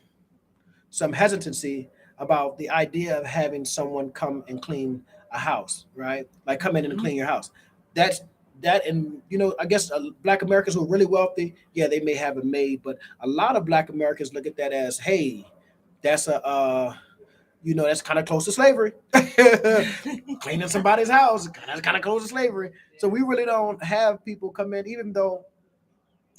some hesitancy about the idea of having someone come and clean a house, right? Like come in and Mhm. clean your house. That's that, and I guess Black Americans who are really wealthy, yeah, they may have a maid, but a lot of Black Americans look at that as, hey, that's a that's kind of close to slavery. Cleaning somebody's house, kind of close to slavery. So we really don't have people come in, even though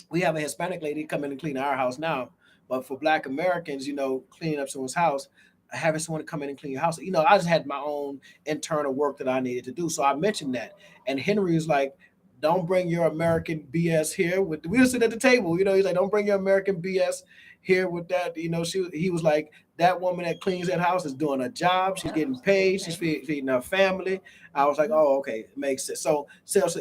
we have a Hispanic lady come in and clean our house now. But for Black Americans, cleaning up someone's house, having someone come in and clean your house, I just had my own internal work that I needed to do. So I mentioned that, and Henry was like, "Don't bring your American BS here." We were sitting at the table, he's like, "Don't bring your American BS here with that." He was like, "That woman that cleans that house is doing a job. She's Yep, getting she's getting paid. She's paid. feeding her family." I was like, Mhm. "Oh, okay, it makes sense." So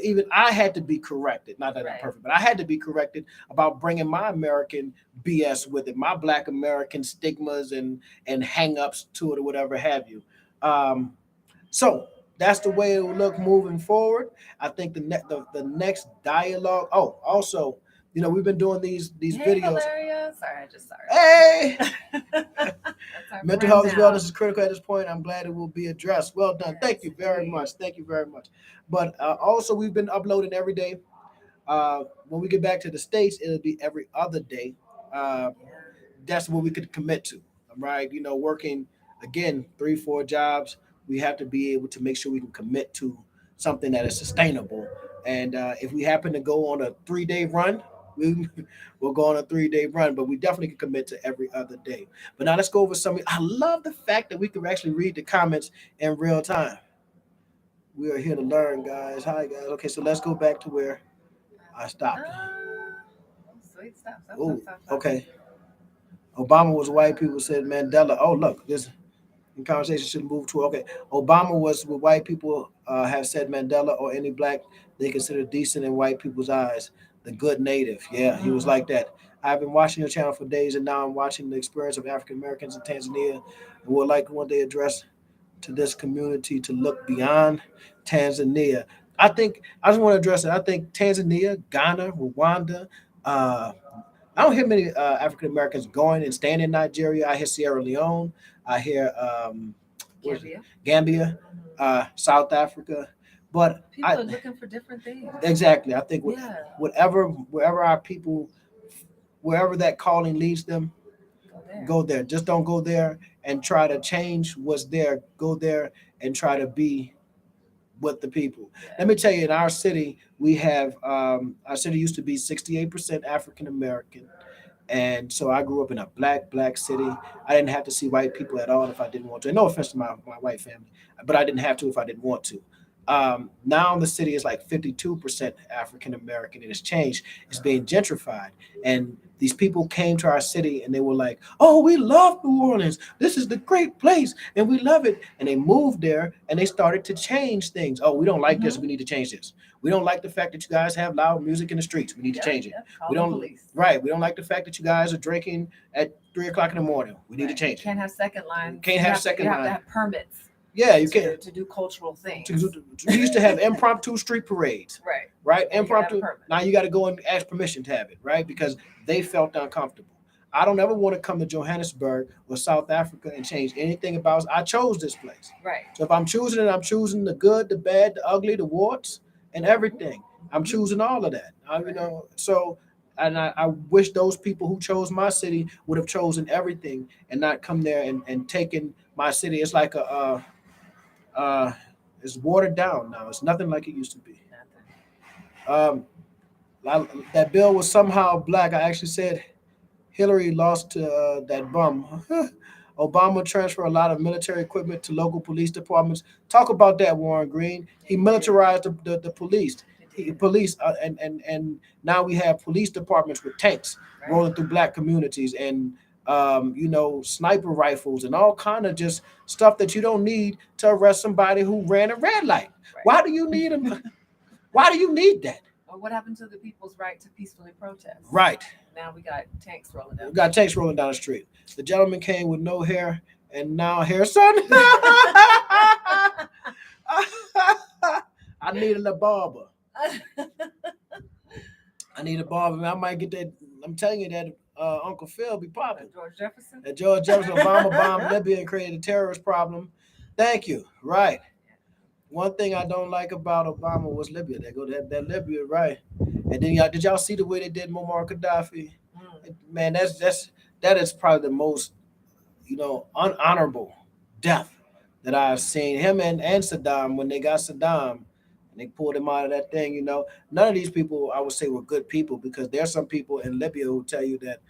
even I had to be corrected. Not that I'm Right. perfect, but I had to be corrected about bringing my American BS with it, my Black American stigmas and hang-ups to it or whatever have you. Um, so that's the way it will look moving forward. I think the next dialogue. Oh, also, we've been doing these Hey, videos. Valeria. Sorry, I just saw Hey, her. That's our mental friend health and wellness now. is critical at this point. I'm glad it will be addressed. Well done. Thank Yes, you very indeed. much. Thank you very much. But also, we've been uploading every day. When we get back to the States, it'll be every other day. Uh, Yeah. that's what we could commit to, right? Working again 3-4 jobs, we have to be able to make sure we can commit to something that is sustainable. And if we happen to go on a 3-day run, we will go on a 3-day run, but we definitely can commit to every other day. But now let's go over some. I love the fact that we can actually read the comments in real time. We are here to learn, guys. Hi, guys. Okay, so let's go back to where I stopped. Oh, sweet. Stop, stop, stop, Oh, stop, stop. okay. Obama was white people said Mandela. Oh, look, this conversation should move to okay. Obama was what white people have said Mandela or any black they consider decent in white people's eyes. The good native. Yeah, he was Mm. like that. I've been watching your channel for days, and now I'm watching the experience of African Americans in Tanzania, and would like one day address to this community to look beyond Tanzania. I think I just want to address it. I think Tanzania, Ghana, Rwanda, uh, I don't hear many African Americans going and staying in Nigeria. I hear Sierra Leone. I hear where's it? Gambia. Gambia, Mhm. South Africa. But People are looking for different things. exactly, I think Yeah. whatever wherever our people, wherever that calling leads them, Go there. go there. Just don't go there and try to change what's there. Go there and try to be with the people. Let Yeah. me tell you, in our city, we have our city used to be 68% African American. And so I grew up in a black city. I didn't have to see white people at all if I didn't want to. And no offense to my white family, but I didn't have to if I didn't want to. Now the city is like 52% African American. It has changed. It's being gentrified. And these people came to our city and they were like, "Oh, we love New Orleans. This is the great place and we love it." And they moved there and they started to change things. "Oh, we don't like this. Mhm. We need to change this. We don't like the fact that you guys have loud music in the streets. We need to Yep. change it. Yep. We Call the don't police. Right. We don't like the fact that you guys are drinking at 3 o'clock in the morning. We need to Right. You change it. can't have second lines. Can't have second You have to line. have permits Yeah, you can't. to do cultural things. We used to have impromptu street parades, Right. right? And you gotta have a Impromptu. permit. Now you got to go and ask permission to have it, right? Because they felt uncomfortable. I don't ever want to come to Johannesburg or South Africa and change anything about us. I chose this place. Right. So if I'm choosing it, I'm choosing the good, the bad, the ugly, the warts, and everything. I'm Mhm. choosing all of that. Right. So and I wish those people who chose my city would have chosen everything and not come there and taken my city. It's like uh, it's watered down now. It's nothing like it used to be. Nothing. Um, that bill was somehow black. I actually said Hillary lost to that bum. Obama transferred a lot of military equipment to local police departments. Talk about that, Warren Green. He He did. militarized the police. He did. Police and now we have police departments with tanks Right. rolling through black communities and sniper rifles and all kind of just stuff that you don't need to arrest somebody who ran a red light. Right. Why do you need them? Why do you need that? Or what happened to the people's right to peacefully protest? Right. now we got tanks rolling down. We got tanks rolling down the street. The gentleman came with no hair and now hair, son. I needed a barber. I need a barber. I might get that. I'm telling you that Uncle Phil be popping. George Jefferson. That George Jefferson Obama bombed Libya and created a terrorist problem. Thank you. Right. One thing I don't like about Obama was Libya. They go that Libya, right? And then did y'all see the way they did Muammar Gaddafi? Man, that is probably the most unhonorable death that I've seen. Him and Saddam, when they got Saddam and they pulled him out of that thing, none of these people I would say were good people, because there's some people in Libya who tell you that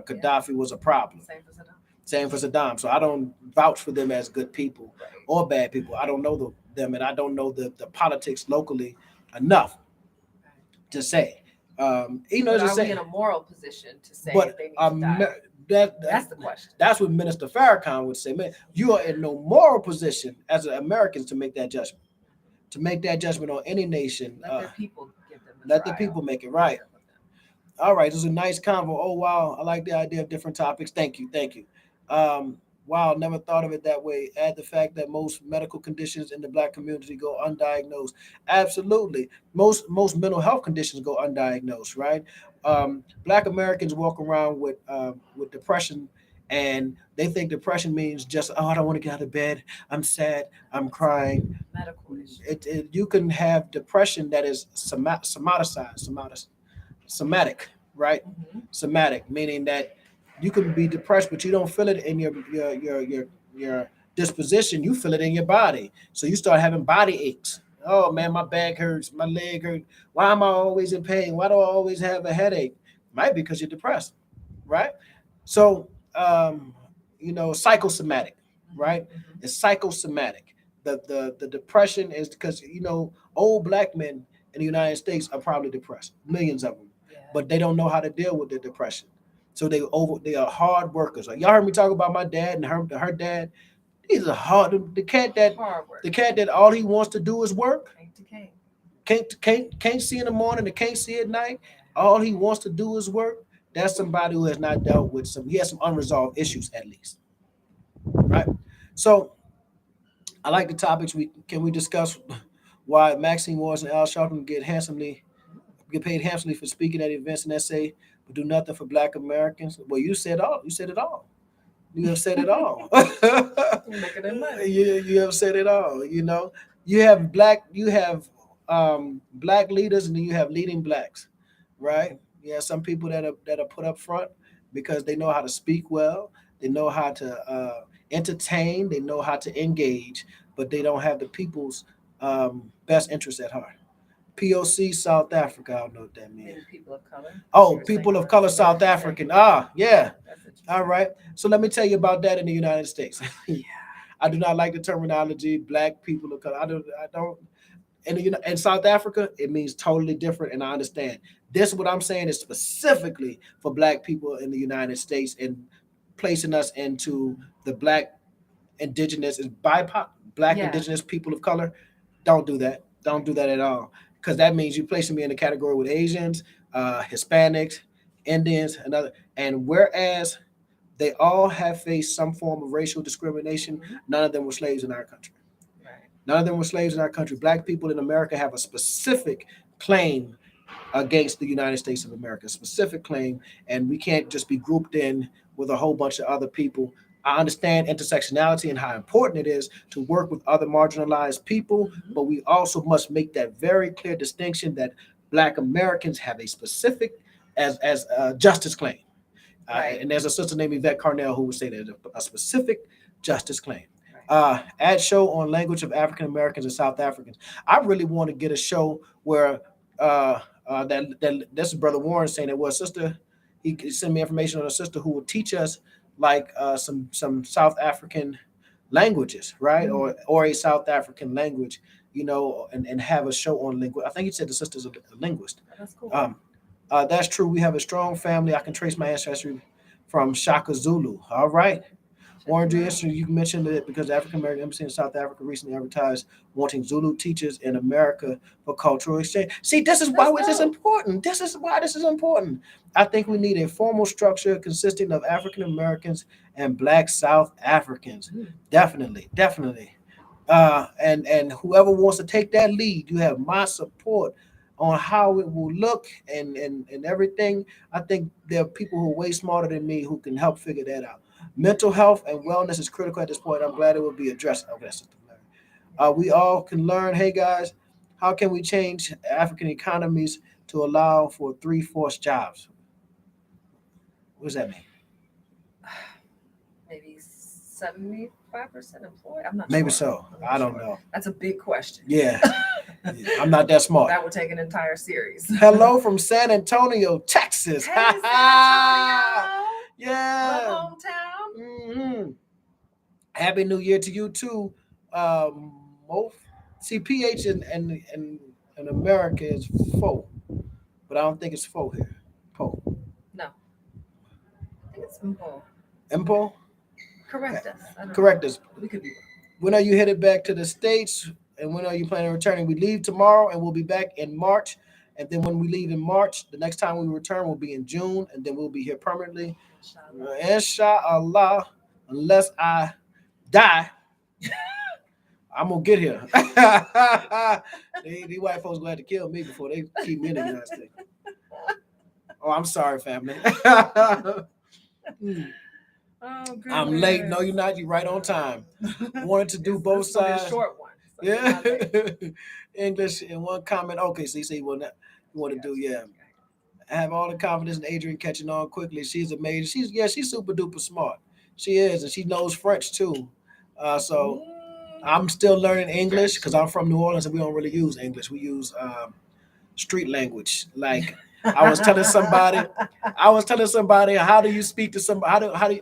Gaddafi was a problem. Same for Saddam. Same for Saddam. So I don't vouch for them as good people or bad people. I don't know them, and I don't know the politics locally enough to say. Are we in a moral position to say if they need to die? That's the question. That's what Minister Farrakhan would say. Man, you are in no moral position as Americans to make that judgment. To make that judgment on any nation. Let their people give them let the people make it right. All right, this is a nice convo. Oh, wow. I like the idea of different topics. Thank you. Wow, never thought of it that way. Add the fact that most medical conditions in the Black community go undiagnosed. Absolutely. Most mental health conditions go undiagnosed, right? Black Americans walk around with depression, and they think depression means just, I don't want to get out of bed. I'm sad. I'm crying. Medical issue. You can have depression that is somaticized, somatic, right? Mm-hmm. Somatic, meaning that you can be depressed, but you don't feel it in your disposition. You feel it in your body. So you start having body aches. Oh man, my back hurts, my leg hurts. Why am I always in pain? Why do I always have a headache? Might be because you're depressed, right? So psychosomatic, right? Mm-hmm. It's psychosomatic. The depression is because old Black men in the United States are probably depressed, millions of them, but they don't know how to deal with the depression. So they are hard workers. Like y'all heard me talk about my dad and her dad. He's a the cat that all he wants to do is work. Can't see in the morning and can't see at night. All he wants to do is work. That's somebody who has not dealt with he has some unresolved issues at least. Right? So I like the topics. Can we discuss why Maxine Waters and Al Sharpton get paid handsomely for speaking at events and essay, but do nothing for Black Americans? Well, you said all. You said it all. You have said it all. Making their money. You have said it all. You have black leaders, and then you have leading Blacks, right? Yeah, some people that are put up front because they know how to speak well, they know how to entertain, they know how to engage, but they don't have the people's best interests at heart. POC South Africa. I don't know what that means. Maybe people of color. Oh, people of color South African. Yeah. All right. So let me tell you about that in the United States. I do not like the terminology Black people of color. I don't. In South Africa, it means totally different, and I understand. This, what I'm saying, is specifically for Black people in the United States and placing us into the Black indigenous and BIPOC, Black indigenous people of color. Don't do that. Don't do that at all. Because that means you're placing me in the category with Asians, Hispanics, Indians, and whereas they all have faced some form of racial discrimination, none of them were slaves in our country. Right. None of them were slaves in our country. Black people in America have a specific claim against the United States of America, a specific claim, and we can't just be grouped in with a whole bunch of other people. I understand intersectionality and how important it is to work with other marginalized people, but we also must make that very clear distinction that Black Americans have a specific as justice claim. Right. And there's a sister named Yvette Carnell who would say that a specific justice claim. Ad show on language of African Americans and South Africans. I really want to get a show where that this is Brother Warren saying that sister, he sent me information on a sister who will teach us like some South African languages, right? Or a South African language, and have a show on linguist. I think he said the sister's a linguist. That's cool. That's true. We have a strong family. I can trace my ancestry from Shaka Zulu. All right. Warren G. it out. Institute, you mentioned it because the African American Embassy in South Africa recently advertised wanting Zulu teachers in America for cultural exchange. See, this is why That's this is dope. important. This is why this is important. I think we need a formal structure consisting of African Americans and Black South Africans. Mm. Definitely, definitely. And whoever wants to take that lead, you have my support on how it will look and everything. I think there are people who are way smarter than me who can help figure that out. Mental health and wellness is critical at this point. I'm glad it will be addressed. Oh, that's Sister Mary. We all can learn. Hey guys, how can we change African economies to allow for three-fourths jobs? What does that mean? Maybe 75% employed. I'm not Maybe sure. so. I'm not I don't sure. know. That's a big question. Yeah, I'm not that smart. That would take an entire series. Hello from San Antonio, Texas. Hey, San Antonio. Yeah. The hometown. hmm Happy New Year to you too. Mo. See, PH in America is fo, but I don't think it's fo here. Po. No. I think it's Mpo. Impo? Correct us. I don't Correct know. us. We could be wrong. When are you headed back to the States? And when are you planning on returning? We leave tomorrow and we'll be back in March. And then when we leave in March, the next time we return will be in June. And then we'll be here permanently. Inshallah. Inshallah, unless I die, I'm gonna get here. These white folks gonna have to kill me before they keep me in the United States. Oh, I'm sorry, family. Oh, goodness. I'm late. No, you're not. You're right on time. Wanted to do both This is gonna be sides. a short one. So you're not late. Yeah. English in one comment. Okay, so you see what you want to do, yeah. I have all the confidence in Adrian catching on quickly. She's amazing. She's super duper smart. She is, and she knows French too. So I'm still learning English because I'm from New Orleans and we don't really use English. We use street language. Like I was telling somebody, how do you speak to somebody? How do you,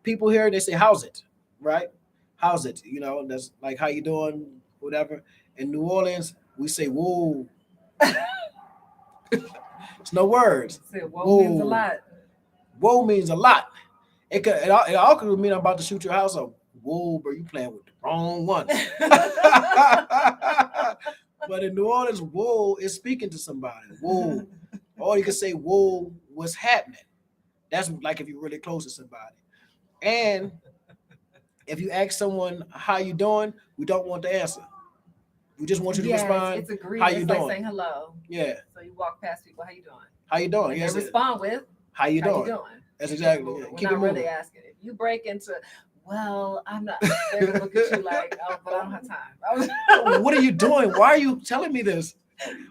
people here? They say, "How's it?" Right? How's it? You know, that's like how you doing, whatever. In New Orleans, we say, "Whoa." It's no words. Whoa means a lot. Whoa means a lot. It all could mean I'm about to shoot your house up. Whoa, bro, you playing with the wrong one. But in New Orleans, whoa is speaking to somebody. Whoa. Or you can say, whoa, what's happening? That's like if you're really close to somebody. And if you ask someone how you doing, we don't want the answer. We just want you to respond. It's agreed. How you it's doing? Like saying hello. Yeah. So you walk past people, how you doing? How you doing? And Yes. they respond with, How you how doing? you doing? That's Keep exactly. it moving. Yeah. We're Keep not it moving. really asking. If you break into, well, I'm not. They're gonna look at you like, oh, but I don't have time. What are you doing? Why are you telling me this?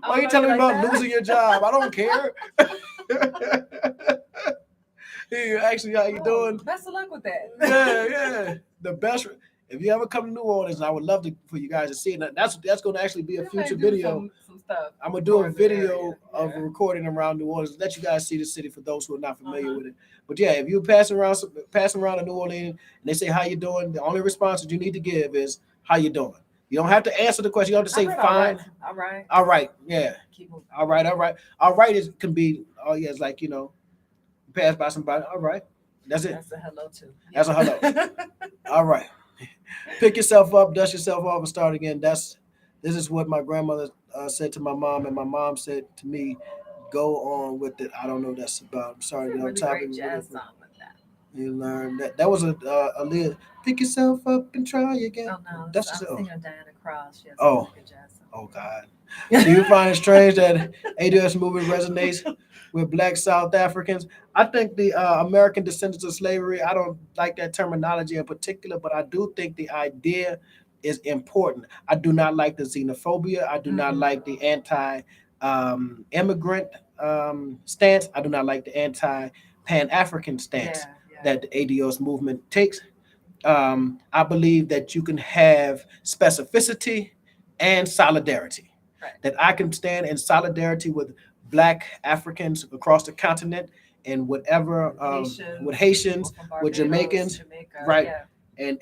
Why are you telling me about losing your job? I don't care. Hey, actually, how you doing? Best of luck with that. Yeah. The best. If you ever come to New Orleans, I would love for you guys to see it. That's going to actually be a future video. Some stuff. I'm gonna do a video of Yeah. a recording around New Orleans. Let you guys see the city for those who are not familiar with it. But yeah, if you're passing around to New Orleans and they say how you doing, the only response that you need to give is how you doing. You don't have to answer the question. You don't have to say fine. All right. All right. Yeah. Keep moving. All right. All right can be. Oh yeah, it's like pass by somebody. All right. That's it. That's a hello too. That's a hello. All right. Pick yourself up, dust yourself off, and start again. This is what my grandmother said to my mom, and my mom said to me, "Go on with it." I don't know what that's about. I'm sorry. Really great jazz song with that. You learned that. That was a little. Pick yourself up and try again. Oh no, That's I'm just singing Diana Cross. She has Oh. a good jazz song. Oh God. Do you find it strange that ADOS movement resonates with Black South Africans? I think the American descendants of slavery, I don't like that terminology in particular, but I do think the idea is important. I do not like the xenophobia. I do not like the anti-immigrant stance. I do not like the anti-Pan-African stance that the ADOS movement takes. I believe that you can have specificity and solidarity. Right. That I can stand in solidarity with Black Africans across the continent and whatever with Haitians, with Jamaicans, Jamaica, right? Yeah.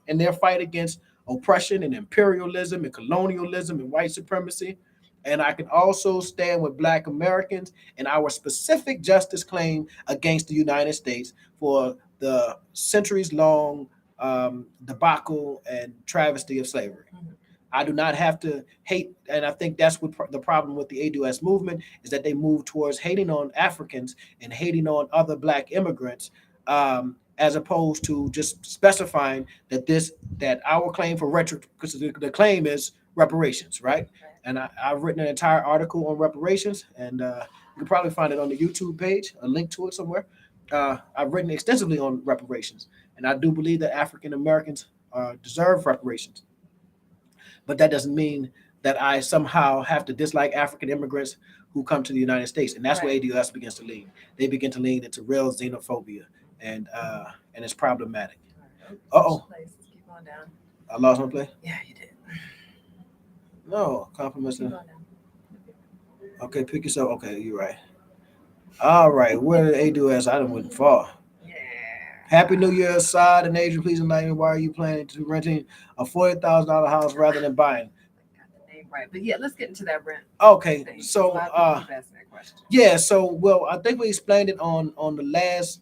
And their fight against oppression and imperialism and colonialism and white supremacy. And I can also stand with Black Americans and our specific justice claim against the United States for the centuries-long debacle and travesty of slavery. Mhm. I do not have to hate, and I think that's what the problem with the ADOS movement is that they move towards hating on Africans and hating on other Black immigrants, as opposed to just specifying that our claim for retro, because the claim is reparations, right? Right. And I've written an entire article on reparations, and you can probably find it on the YouTube page, a link to it somewhere. I've written extensively on reparations, and I do believe that African Americans deserve reparations, but that doesn't mean that I somehow have to dislike African immigrants who come to the United States, and that's where Right. ADOS begins to lean. They begin to lean into real xenophobia, and it's problematic. All right. Uh Oh, oh, place. Let's keep on down. I lost my play. Yeah, you did. No compliments. Keep on down. Okay, pick yourself. Okay, you're right. All right, where did ADOS? I done went far. Yeah. Happy New Year, Asad and Adrian. Please enlighten me. Why are you planning to renting a $40,000 house rather than buying? Got the name right. But yeah, let's get into that rent Okay, thing. so A lot of people keep asking that question. yeah, so well, I think we explained it on the last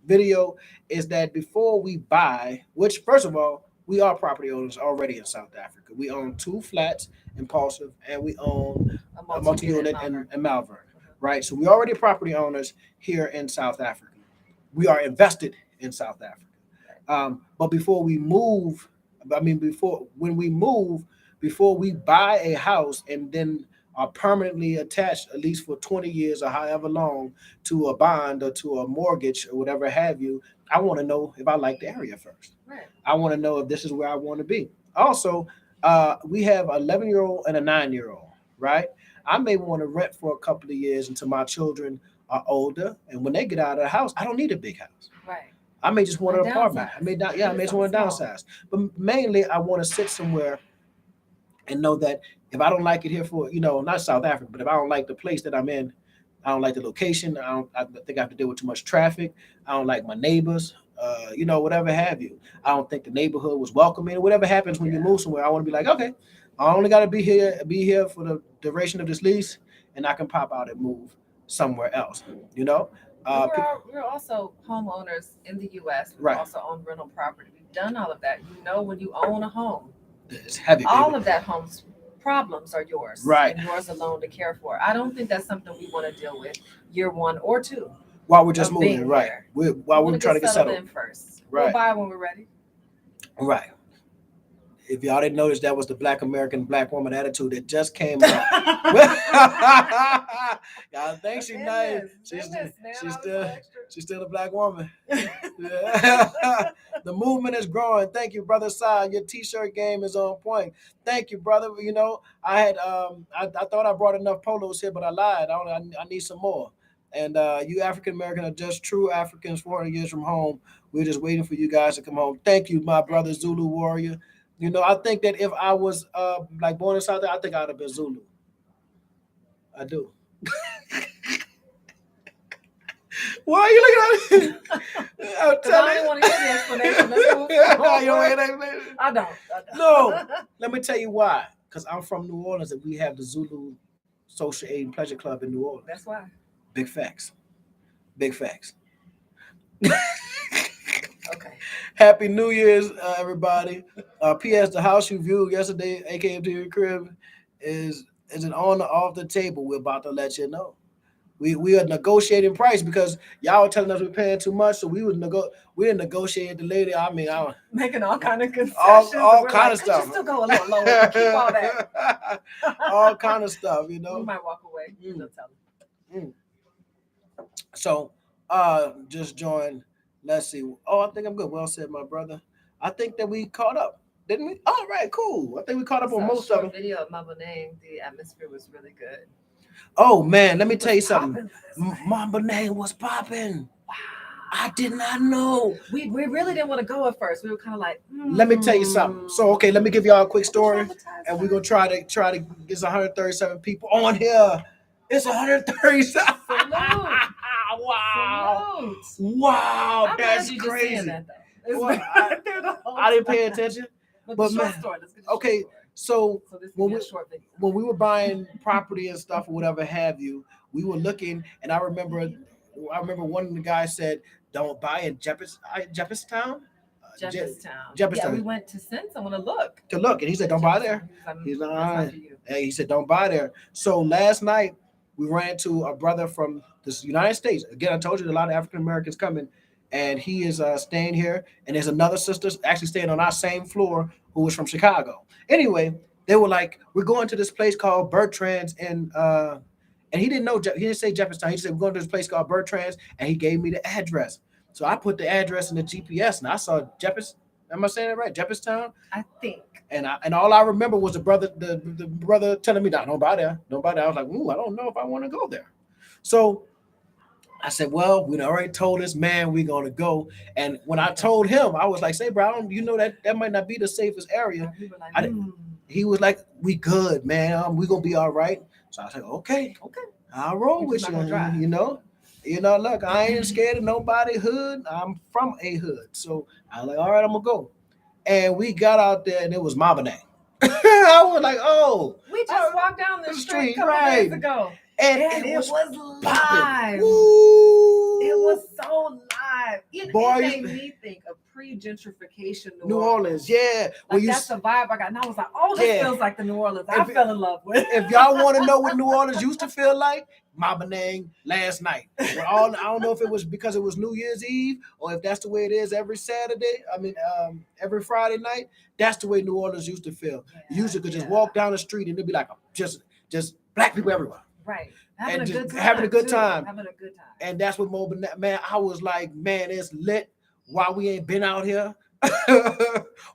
video. Is that before we buy, which first of all, we are property owners already in South Africa. We own two flats in Impulsive, and we own A a multi-unit Malvern. in Malvern, right? So we already property owners here in South Africa. We are invested in South Africa. But before we move, I mean, before we buy a house and then are permanently attached, at least for 20 years or however long, to a bond or to a mortgage or whatever have you, I want to know if I like the area first. Right. I want to know if this is where I want to be. Also, we have an 11-year-old and a 9-year-old, right? I may want to rent for a couple of years until my children are older, and when they get out of the house, I don't need a big house. Right. I may just want an Or apartment. downsize. I may not, yeah, I may just want to Something small. downsize. But mainly, I want to sit somewhere and know that if I don't like it here for, not South Africa, but if I don't like the place that I'm in, I don't like the location. I think I have to deal with too much traffic. I don't like my neighbors. Whatever have you. I don't think the neighborhood was welcoming. Whatever happens when you Yeah. move somewhere, I want to be like, okay, I only got to be here for the duration of this lease, and I can pop out and move somewhere else. You know, But Pe- we're also homeowners in the U.S. We Right. also own rental property. We've done all of that. You know, when you own a home, it's heavy, all baby. of that home's problems are yours, Right. and yours alone to care for. I don't think that's something we want to deal with year 1 or 2 While we're just of being moving, right? here. While We we're want trying to get settled, in first. Right. We'll buy when we're ready. right? If y'all didn't notice, that was the Black American Black woman attitude that just came out. Y'all think she's nice? She's still a black woman. Yeah. The movement is growing. Thank you, brother Sai. Your t-shirt game is on point. Thank you, brother. I had I thought I brought enough polos here, but I lied. I need some more. And you African American are just true Africans 400 years from home. We're just waiting for you guys to come home. Thank you, my brother Zulu warrior. I think that if I was like born in South Africa, I think I'd have been Zulu. I do. Why are you looking at me? I'm Because I don't want to hear the explanation. Let's move You forward. don't hear that explanation? I don't. No. Let me tell you why. Because I'm from New Orleans and we have the Zulu Social Aid and Pleasure Club in New Orleans. That's why. Big facts. Big facts. Okay. Happy New Year's, everybody. P.S. The house you viewed yesterday, aka to your crib, is it on or off the table? We're about to let you know. We are negotiating price because y'all were telling us we're paying too much, so we're negotiating the lady. I mean, Making all kind of concessions. all and we're kind like, of "Could you stuff. still go a little lower. Keep all that. all kind of stuff, We might walk away. They'll tell them. So, just join. Let's see. Oh, I think I'm good. Well said, my brother. I think that we caught up, didn't we? All right, cool. I think we caught up on most of them. Video of Maboneng. The atmosphere was really good. Oh man, let me tell you something. Popping. Maboneng was popping. Wow. I did not know. We really didn't want to go at first. We were kind of like, Let me tell you something. So, okay, let me give y'all a quick story, and we're gonna try to get 137 people on here. It's 137. Wow. Salute. Wow, I'm glad that's you just crazy. saying that, though. Well, I didn't pay attention. But but the short man, story. Let's get the short okay, story. So So this when will be we- a short video. when we were buying property and stuff or whatever have you, we were looking, and I remember one of the guys said don't buy in Jefferstown. Jefferstown. Yeah, we Jefferstown went to send someone to look. to look, and he said, At "Don't buy Jefferstown. there." He was like, He's like, "All that's not right." for you. Hey, he said, "Don't buy there." So last night we ran into a brother from the United States. Again, I told you a lot of African Americans coming, and he is staying here. And there's another sister actually staying on our same floor who was from Chicago. Anyway, they were like, "We're going to this place called Bertrand's in." And he didn't know. He didn't say Jefferson. He said, "We're going to this place called Bertrand's," and he gave me the address. So I put the address in the GPS, and I saw Jefferson. Am I saying it right? Jefferstown. I think. And all I remember was the brother telling me, "Don't buy there, don't buy there." I was like, "Ooh, I don't know if I want to go there." So I said, "Well, we already told this man we're gonna go." And when I told him, I was like, "Say, bro, you know that might not be the safest area." We were like, I, he was like, "We good, man. We gonna be all right." So I was like, "Okay, okay. I'll roll You're with just you." not gonna drive. Look, I ain't scared of nobody hood. I'm from a hood, so I was like, "All right, I'm gonna go." And we got out there, and it was Maboneng. I was like, "Oh, We just walked down the street a couple days ago, and it was live. Woo! It was so live. It made me think of pre-gentrification New Orleans. Yeah. Like that's the vibe I got. And I was like, oh, this feels like the New Orleans I fell in love with. If y'all want to know what New Orleans used to feel like, Maboneng last night. I don't know if it was because it was New Year's Eve or if that's the way it is every Saturday. Every Friday night. That's the way New Orleans used to feel. You used to could just walk down the street and it'd be like just black people everywhere. Right. Having a good time. Having a good time. And that's what Maboneng, man, I was like, man, it's lit. Why we ain't been out here?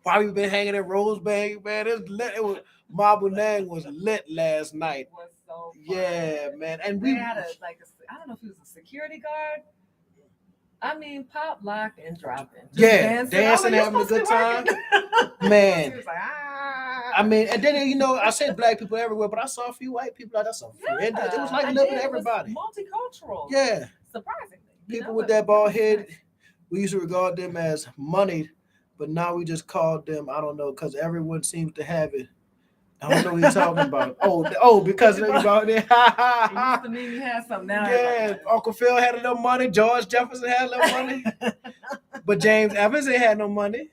Why we been hanging in Rosebank, man? It's lit. It was Maboneng was lit last night. It was so fun. Yeah, man. And we had I don't know if he was a security guard. I mean, pop, lock, and dropping. Dancing, having a good time. Man. He was like, I mean, and then I said black people everywhere, but I saw a few white people. Like, that's some friend. It was like living everybody. It was multicultural. Yeah. Surprisingly. People with that bald head, we used to regard them as moneyed, but now we just called them, I don't know, because everyone seems to have it. I don't know what you're talking about. Because about it. It used to mean you had something now. Yeah, Uncle Phil had a little money. George Jefferson had a little money. But James Evans ain't had no money.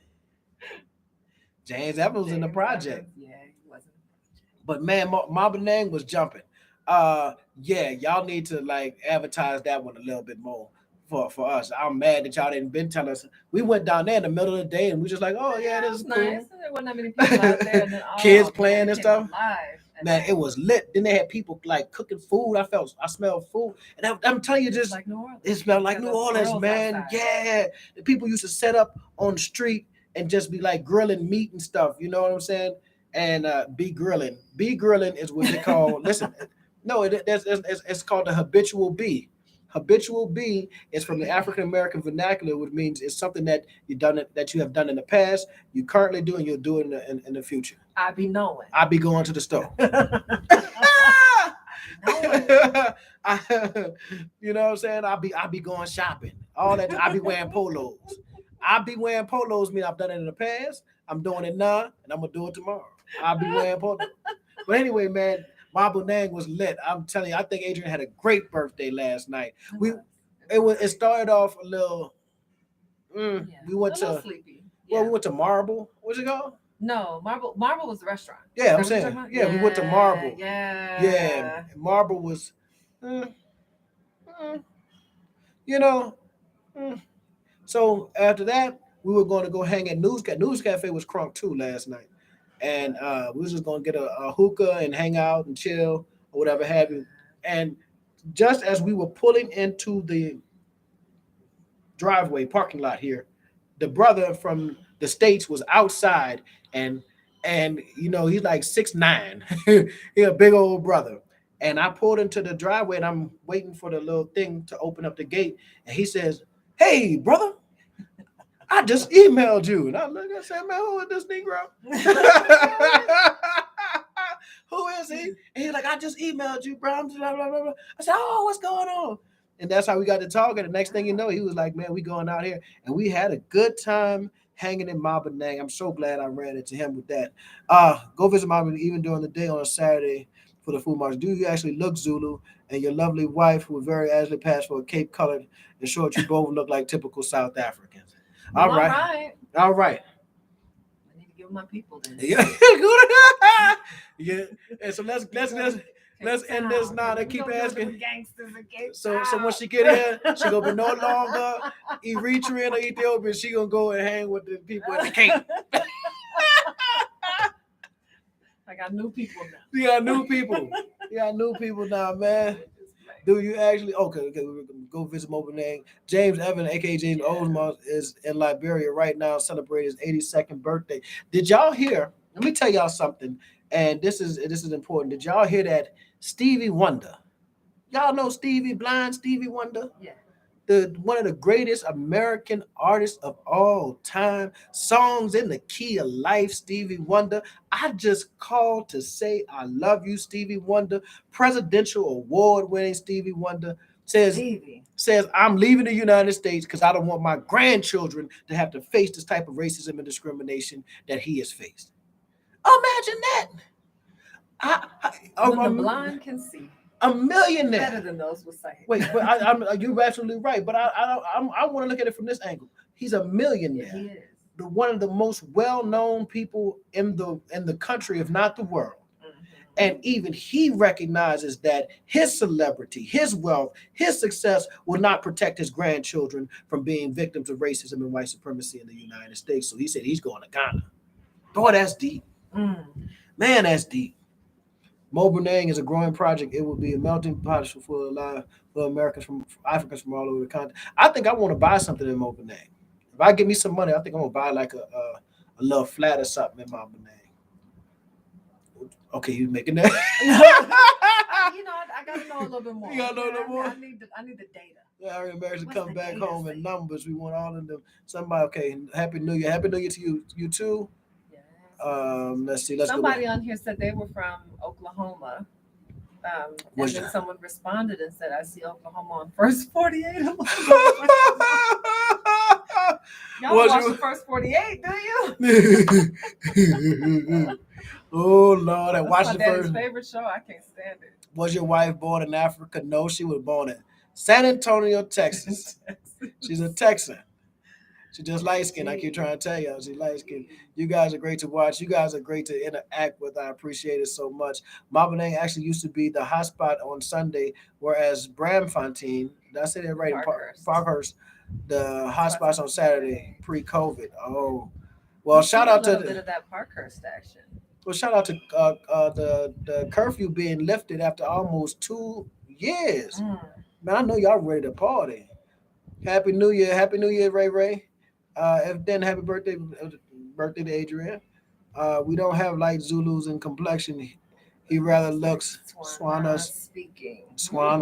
James Evans was in the project. Yeah, he wasn't. But man, Maboneng was jumping. Y'all need to like advertise that one a little bit more for us. I'm mad that y'all didn't been telling us. We went down there in the middle of the day and we just like, oh yeah, this is nice. cool. There wasn't that many people out there. And then, kids playing and stuff. Man, it was lit. Then they had people like cooking food. I smelled food, and I'm telling you, just like New Orleans. It smelled like New Orleans, man. Outside. Yeah, the people used to set up on the street and just be like grilling meat and stuff. You know what I'm saying? And be grilling. Be grilling is what they call. Listen, no, it's called the habitual bee. Habitual bee is from the African American vernacular, which means it's something that you have done in the past, you currently do, and you'll do it in the future. I be knowing. I be going to the store. You know what I'm saying? I be going shopping. All that. I be wearing polos. Mean I've done it in the past. I'm doing it now, and I'm gonna do it tomorrow. I'll be wearing polos. But anyway, man. Maboneng was lit. I'm telling you, I think Adrian had a great birthday last night. It started off a little. We went to sleepy. We went to Marble. What's it called? No, Marble. Marble was the restaurant. Yeah, I'm saying. Yeah, we went to Marble. Yeah. Marble was. So after that, we were going to go hang at News Cafe. News Cafe was crunk too last night. And we was just going to get a hookah and hang out and chill or whatever have you. And just as we were pulling into the driveway parking lot here, the brother from the States was outside and he's like 6'9". He's a big old brother. And I pulled into the driveway and I'm waiting for the little thing to open up the gate. And he says, "Hey, brother, I just emailed you." And I looked and said, "Man, who is this Negro?" "Who is he?" And he's like, "I just emailed you, bro." Blah, blah, blah. I said, "Oh, what's going on?" And that's how we got to talking. The next thing you know, he was like, "Man, we going out here." And we had a good time hanging in Maboneng. I'm so glad I ran into him with that. Go visit Maboneng even during the day on a Saturday. for the Fu March. Do you actually look Zulu? And your lovely wife, who very actually passed for a Cape Colored, in short, you both look like typical South Africans. Well, All all right. right. All right. I need to give my people then. Yeah. Yeah. And so let's end this now. They keep asking. Gangsters in Cape So when she get here, she gonna be no longer Eritrean or Ethiopian. She gonna go and hang with the people at the Cape. I got new people now. You got new people. You got new people now, man. Do you actually? Okay, we're gonna go visit Maboneng. James Evan, aka James Osmond, is in Liberia right now, celebrating his 82nd birthday. Did y'all hear? Let me tell y'all something, and this is important. Did y'all hear that Stevie Wonder? Y'all know Blind Stevie Wonder, Yeah. the one of the greatest American artists of all time. Songs in the key of life, Stevie Wonder. I just called to say I love you, Stevie Wonder. Presidential award winning Stevie Wonder says Stevie. I'm leaving the United States because I don't want my grandchildren to have to face this type of racism and discrimination that he has faced. Imagine that. When the blind can see. A millionaire. Better than those with sight. Wait, but you're absolutely right. But I want to look at it from this angle. He's a millionaire. Yeah, he is. One of the most well-known people in the country, if not the world. Mm-hmm. And even he recognizes that his celebrity, his wealth, his success will not protect his grandchildren from being victims of racism and white supremacy in the United States. So he said he's going to Ghana. Boy, that's deep. Man, that's deep. Maboneng is a growing project. It will be a melting pot for Americans from Africans from all over the continent. I think I want to buy something in Maboneng. If I get me some money, I think I'm gonna buy like a little flat or something in Maboneng. Okay, you making that? I gotta know a little bit more. You gotta know a little more? I need the data. Yeah, I Americans What's come the back data home say? in numbers. We want all of them. Somebody, okay. Happy New Year. Happy New Year to you. You too. Yes. Let's see. Let's Somebody go. on here said they were from Oklahoma. And Was then ya? someone responded and said, "I see Oklahoma on first 48." I'm like, y'all Was watch you- the first 48, do you? Oh Lord, I That's watched my the daddy's first. favorite show. I can't stand it. Was your wife born in Africa? No, she was born in San Antonio, Texas. She's a Texan. She just light skinned. I keep trying to tell y'all, she light skinned. You guys are great to watch. You guys are great to interact with. I appreciate it so much. Maboneng actually used to be the hotspot on Sunday, whereas Bramfontein, did I say that right? Parkhurst, the hotspots on Saturday pre-COVID. Oh, well, shout out a to little bit of that Parkhurst action. well, shout out to the curfew being lifted after almost 2 years. Man, I know y'all ready to party. Happy New Year, Ray Ray. If then happy birthday to Adrian. We don't have light Zulus in complexion. He rather looks Swana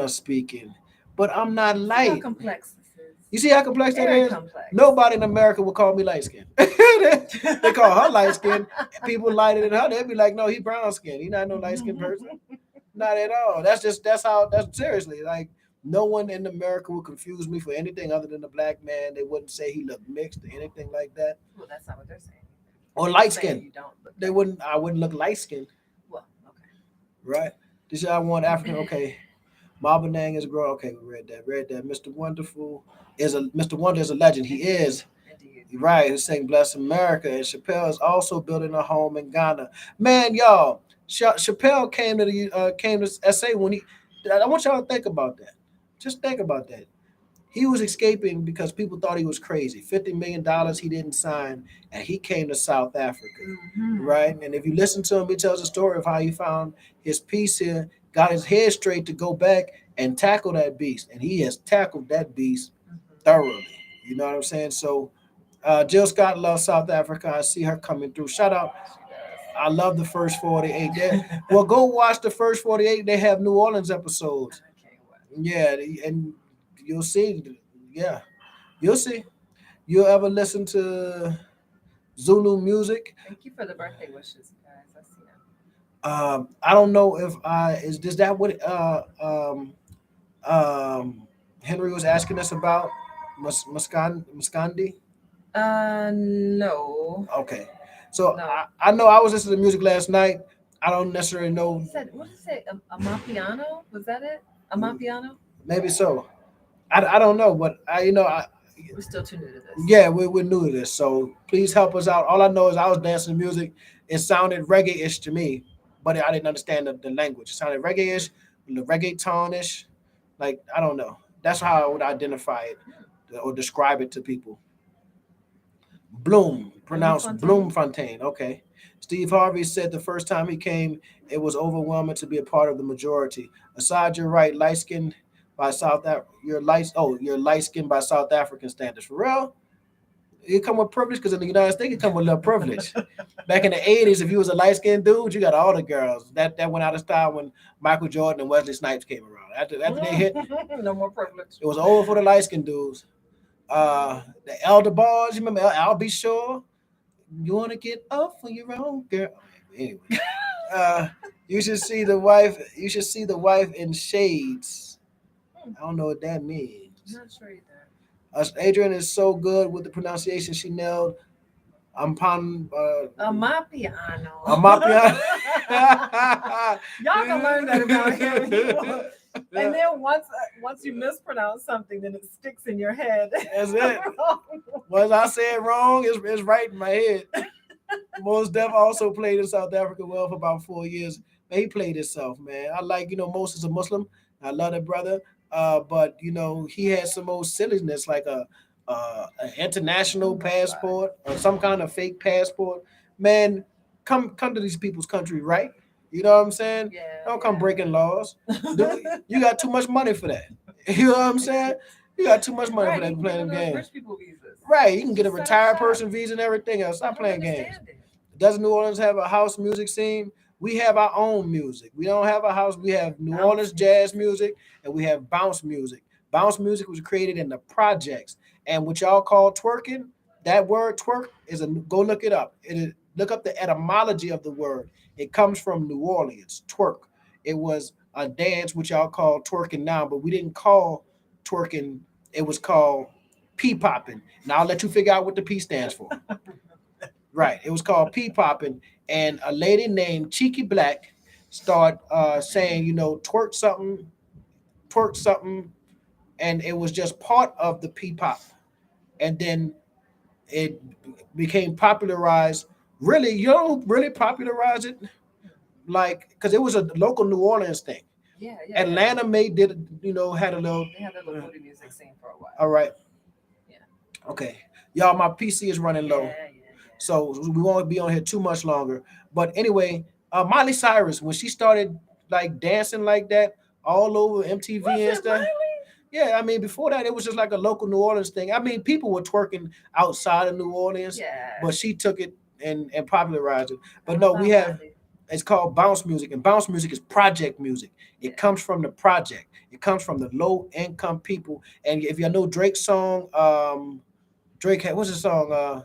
speaking. But I'm not See how light. complex this is. You see how complex that Very is? complex. Nobody in America would call me light skinned. They call her light skinned. People lighter than her. They'd be like, no, he brown skinned. He not no light skinned person. Not at all. That's seriously like no one in America would confuse me for anything other than a black man. They wouldn't say he looked mixed or anything like that. Well, that's not what they're saying. Or light Saying skinned. You don't look. They wouldn't. I wouldn't look light skinned. Well, okay. Right. This y'all want African. Okay. Maboneng is a girl. Okay, we read that. Mr. Mr. Wonder is a legend. He is. Indeed. Right. He's saying bless America. And Chappelle is also building a home in Ghana. Man, y'all. Chappelle came to SA when he. I want y'all to think about that. Just think about that. He was escaping because people thought he was crazy. $50 million he didn't sign, and he came to South Africa, right? And if you listen to him, he tells a story of how he found his peace here, got his head straight to go back and tackle that beast, and he has tackled that beast thoroughly. You know what I'm saying? So, Jill Scott loves South Africa. I see her coming through. Shout out. I love the first 48. Well, go watch the first 48. They have New Orleans episodes. I can't wait. Yeah, and you'll see. Yeah, you'll see. You'll ever listen to Zulu music? Thank you for the birthday wishes, guys. I see them. I don't know if is that what Henry was asking us about Muskandi? No. Okay, so No. I know I was listening to music last night. I don't necessarily know. He said, what did he say? A Mapiano? Was that it? A Mapiano? Maybe so. I don't know, but We're still too new to this. yeah, we're new to this, so please help us out. All I know is I was dancing to music. It sounded reggae-ish to me, but I didn't understand the language. It sounded reggae-ish, reggaeton-ish. Like I don't know. That's how I would identify it or describe it to people. Bloom, pronounced Bloemfontein? Bloemfontein. Okay. Steve Harvey said the first time he came, it was overwhelming to be a part of the majority. Aside, you're right, light skinned by you're light skinned by South African standards. For real? You come with privilege because in the United States you come with little privilege. Back in the '80s, if you was a light skinned dude, you got all the girls. That went out of style when Michael Jordan and Wesley Snipes came around. After they hit, No more privilege. it was over for the light skinned dudes. The elder bars, you remember I'll be sure you want to get up for your own girl. Anyway, uh, you should see the wife in shades. I don't know what that I'm means. not sure either. Adrian is so good with the pronunciation. She nailed Ampan A Mapiano. Amapia. Y'all can learn that about him if you want. And then once you mispronounce something, then it sticks in your head. That's it. Once I say it wrong, it's right in my head. Mos Def also played in South Africa well for about 4 years. Man, he played himself, man. I like, Moses is a Muslim. I love that brother. But he had some old silliness like an Oh international my God. passport or some kind of fake passport. Man, come to these people's country, right? You know what I'm saying? Yeah, Don't come breaking laws. yeah. You got too much money for that. You know what I'm saying? You got too much money for Right, that you to can play get them one of those games. rich people visas. Right, you can get a Just set up retired shop. person visa and everything else. I Stop don't playing games. understand it. Does New Orleans have a house music scene? We have our own music. We don't have a house. We have New Orleans Bounce music. jazz music and we have bounce music. Bounce music was created in the projects. And what y'all call twerking, that word twerk go look it up. Look up the etymology of the word. It comes from New Orleans, twerk. It was a dance which y'all call twerking now, but we didn't call twerking. It was called pee popping. Now I'll let you figure out what the P stands for. Right. It was called pee popping, and a lady named Cheeky Black started saying, twerk something, and it was just part of the pee pop, and then it became popularized. Really, really popularized it, like because it was a local New Orleans thing. Yeah, yeah, yeah. Atlanta made did had a little. They had that little booty music scene for a while. All right, Yeah. okay, y'all. My PC is running Yeah, low. yeah, yeah. So we won't be on here too much longer. But anyway, Miley Cyrus, when she started like dancing like that all over MTV Was and it stuff. really? Yeah, I mean, before that, it was just like a local New Orleans thing. I mean, people were twerking outside of New Orleans, Yeah. but she took it and popularized it. I But don't no, know we about have it. it's called bounce music, and bounce music is project music. Yeah. It comes from the project. It comes from the low income people. And if you know Drake's song, Drake had what's the song?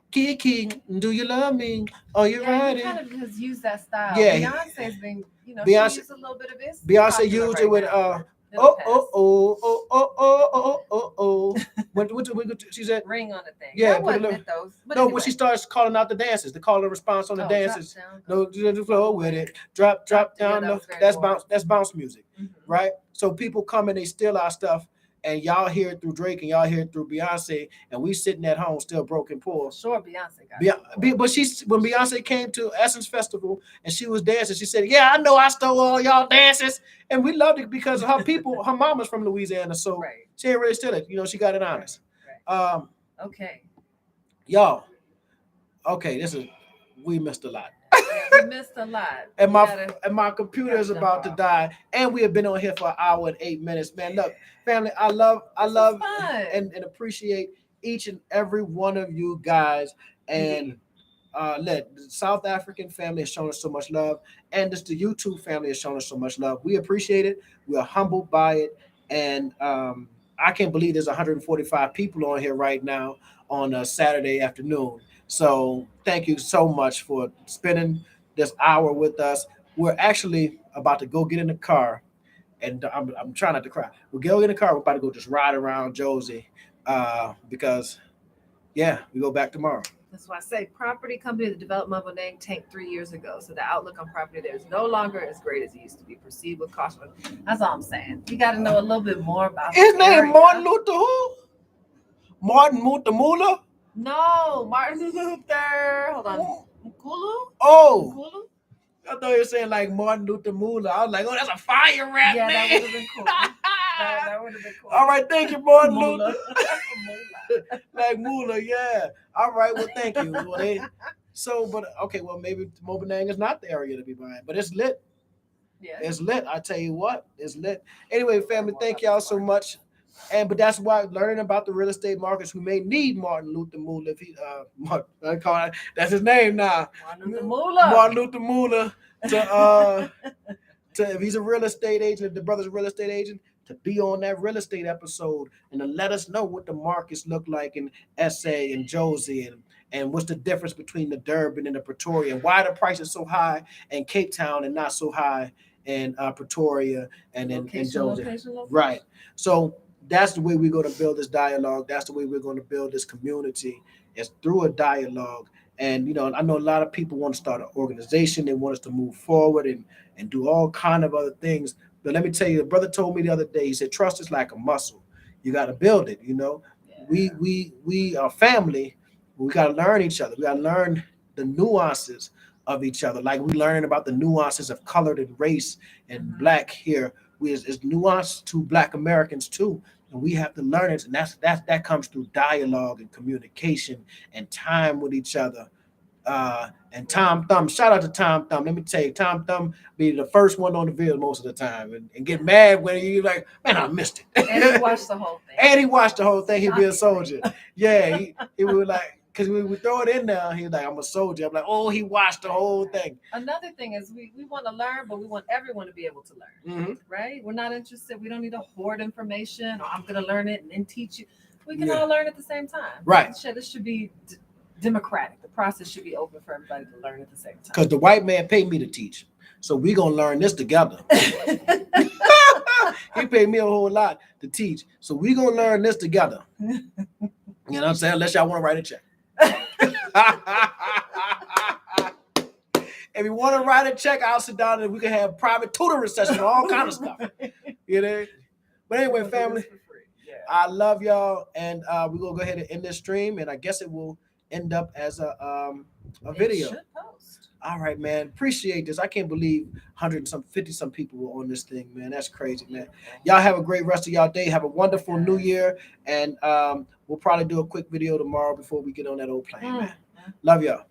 Kiki, do you love me? Are you Yeah, he riding? kind of has used that style. Yeah, Beyonce's been, she Beyonce used a little bit of this. Beyonce Popular used it right with now, but it'll oh pass. oh oh oh oh oh oh oh oh. She said Ring on the thing. yeah, That put a wasn't little it though. But no when anyway. she starts calling out the dances, the call and response on the Oh, drop dances. down. No, the flow with it. Drop Yeah, down. that No, was very that's New bounce. Orleans. That's bounce music, Mhm. right? So people come and they steal our stuff, and y'all hear it through Drake and y'all hear it through Beyonce, and we sitting at home still broken poor. Sure, Beyonce got it. But when Beyonce came to Essence Festival and she was dancing, she said, "Yeah, I know I stole all y'all dances," and we loved it because her people, her mama's from Louisiana, so Right. she ain't really steal it. She got it Right. honest. Right. Um, Okay. y'all, okay, we missed a lot. Yeah, we missed a lot. And We my gotta and my computer gotta is jump about to off. die, and we have been on here for an hour and 8 minutes. Man, look, family, I This love is fun. and appreciate each and every one of you guys. And Indeed. the South African family has shown us so much love, and just the YouTube family has shown us so much love. We appreciate it. We are humbled by it, and I can't believe there's 145 people on here right now on a Saturday afternoon. So thank you so much for spending this hour with us. We're actually about to go get in the car, and I'm trying not to cry. We'll go in the car. We're about to go just ride around Josie, because yeah, we go back tomorrow. That's why I say property company that developed Maboneng tanked 3 years ago. So the outlook on property there is no longer as great as it used to be. Perceived with caution. That's all I'm saying. You got to know a little bit more about His the name area. Martin Luther who? Martin Mutamula? No, Martin Luther. Hold on. Mkulu? Oh, Mkulu? I thought you were saying like Martin Luther Mula. I was like, oh, that's a fire rap Yeah, name. that would have been cool. That would have been cool. All right, thank you, Martin Mula. Luther. Like Mula, yeah. All right, well, thank you. Well, okay, well, maybe Maboneng is not the area to be buying, but it's lit. Yeah. It's lit. I tell you what, it's lit. Anyway, family, thank y'all so much. But that's why learning about the real estate markets, we may need Martin Luther Mula if he that's his name now. Martin Luther Mula. Martin Luther Mula to if he's a real estate agent, if the brother's a real estate agent, to be on that real estate episode and to let us know what the markets look like in SA and Josie and what's the difference between the Durban and the Pretoria and why the price is so high in Cape Town and not so high in Pretoria and in Josie. Location. Right. So that's the way we're going to build this dialogue. That's the way we're going to build this community. It's through a dialogue. And, I know a lot of people want to start an organization. They want us to move forward and do all kind of other things. But let me tell you, the brother told me the other day, he said, trust is like a muscle. You got to build it, Yeah. We are family. We got to learn each other. We got to learn the nuances of each other. Like we learn about the nuances of color and race and black here. It's nuance to Black Americans too. And we have to learn it. And that comes through dialogue and communication and time with each other. And Tom Thumb, shout out to Tom Thumb. Let me tell you, Tom Thumb be the first one on the video most of the time and get mad when you're like, man, I missed it. And he watched the whole thing. And he watched the whole thing. He'd be a soldier. Yeah, he would like, because we would throw it in there. He's like, I'm a soldier. I'm like, oh, he watched the whole thing. Another thing is we want to learn, but we want everyone to be able to learn, right? We're not interested. We don't need to hoard information or I'm going to learn it and then teach you. We can all learn at the same time. Right. This should be democratic. The process should be open for everybody to learn at the same time. Because the white man paid me to teach. So we're going to learn this together. He paid me a whole lot to teach. So we're going to learn this together. You know what I'm saying? Unless y'all want to write a check. If you want to write a check, I'll sit down and we can have private tutoring sessions, all kind of stuff. You know? But anyway, family, I love y'all. And we're going to go ahead and end this stream. And I guess it will end up as a video. Should post. All right, man. Appreciate this. I can't believe 150 some people were on this thing, man. That's crazy, man. Y'all have a great rest of y'all day. Have a wonderful new year. And we'll probably do a quick video tomorrow before we get on that old plane, man. Love y'all.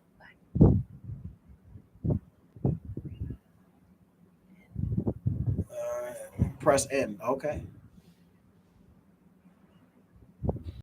Press N. Okay.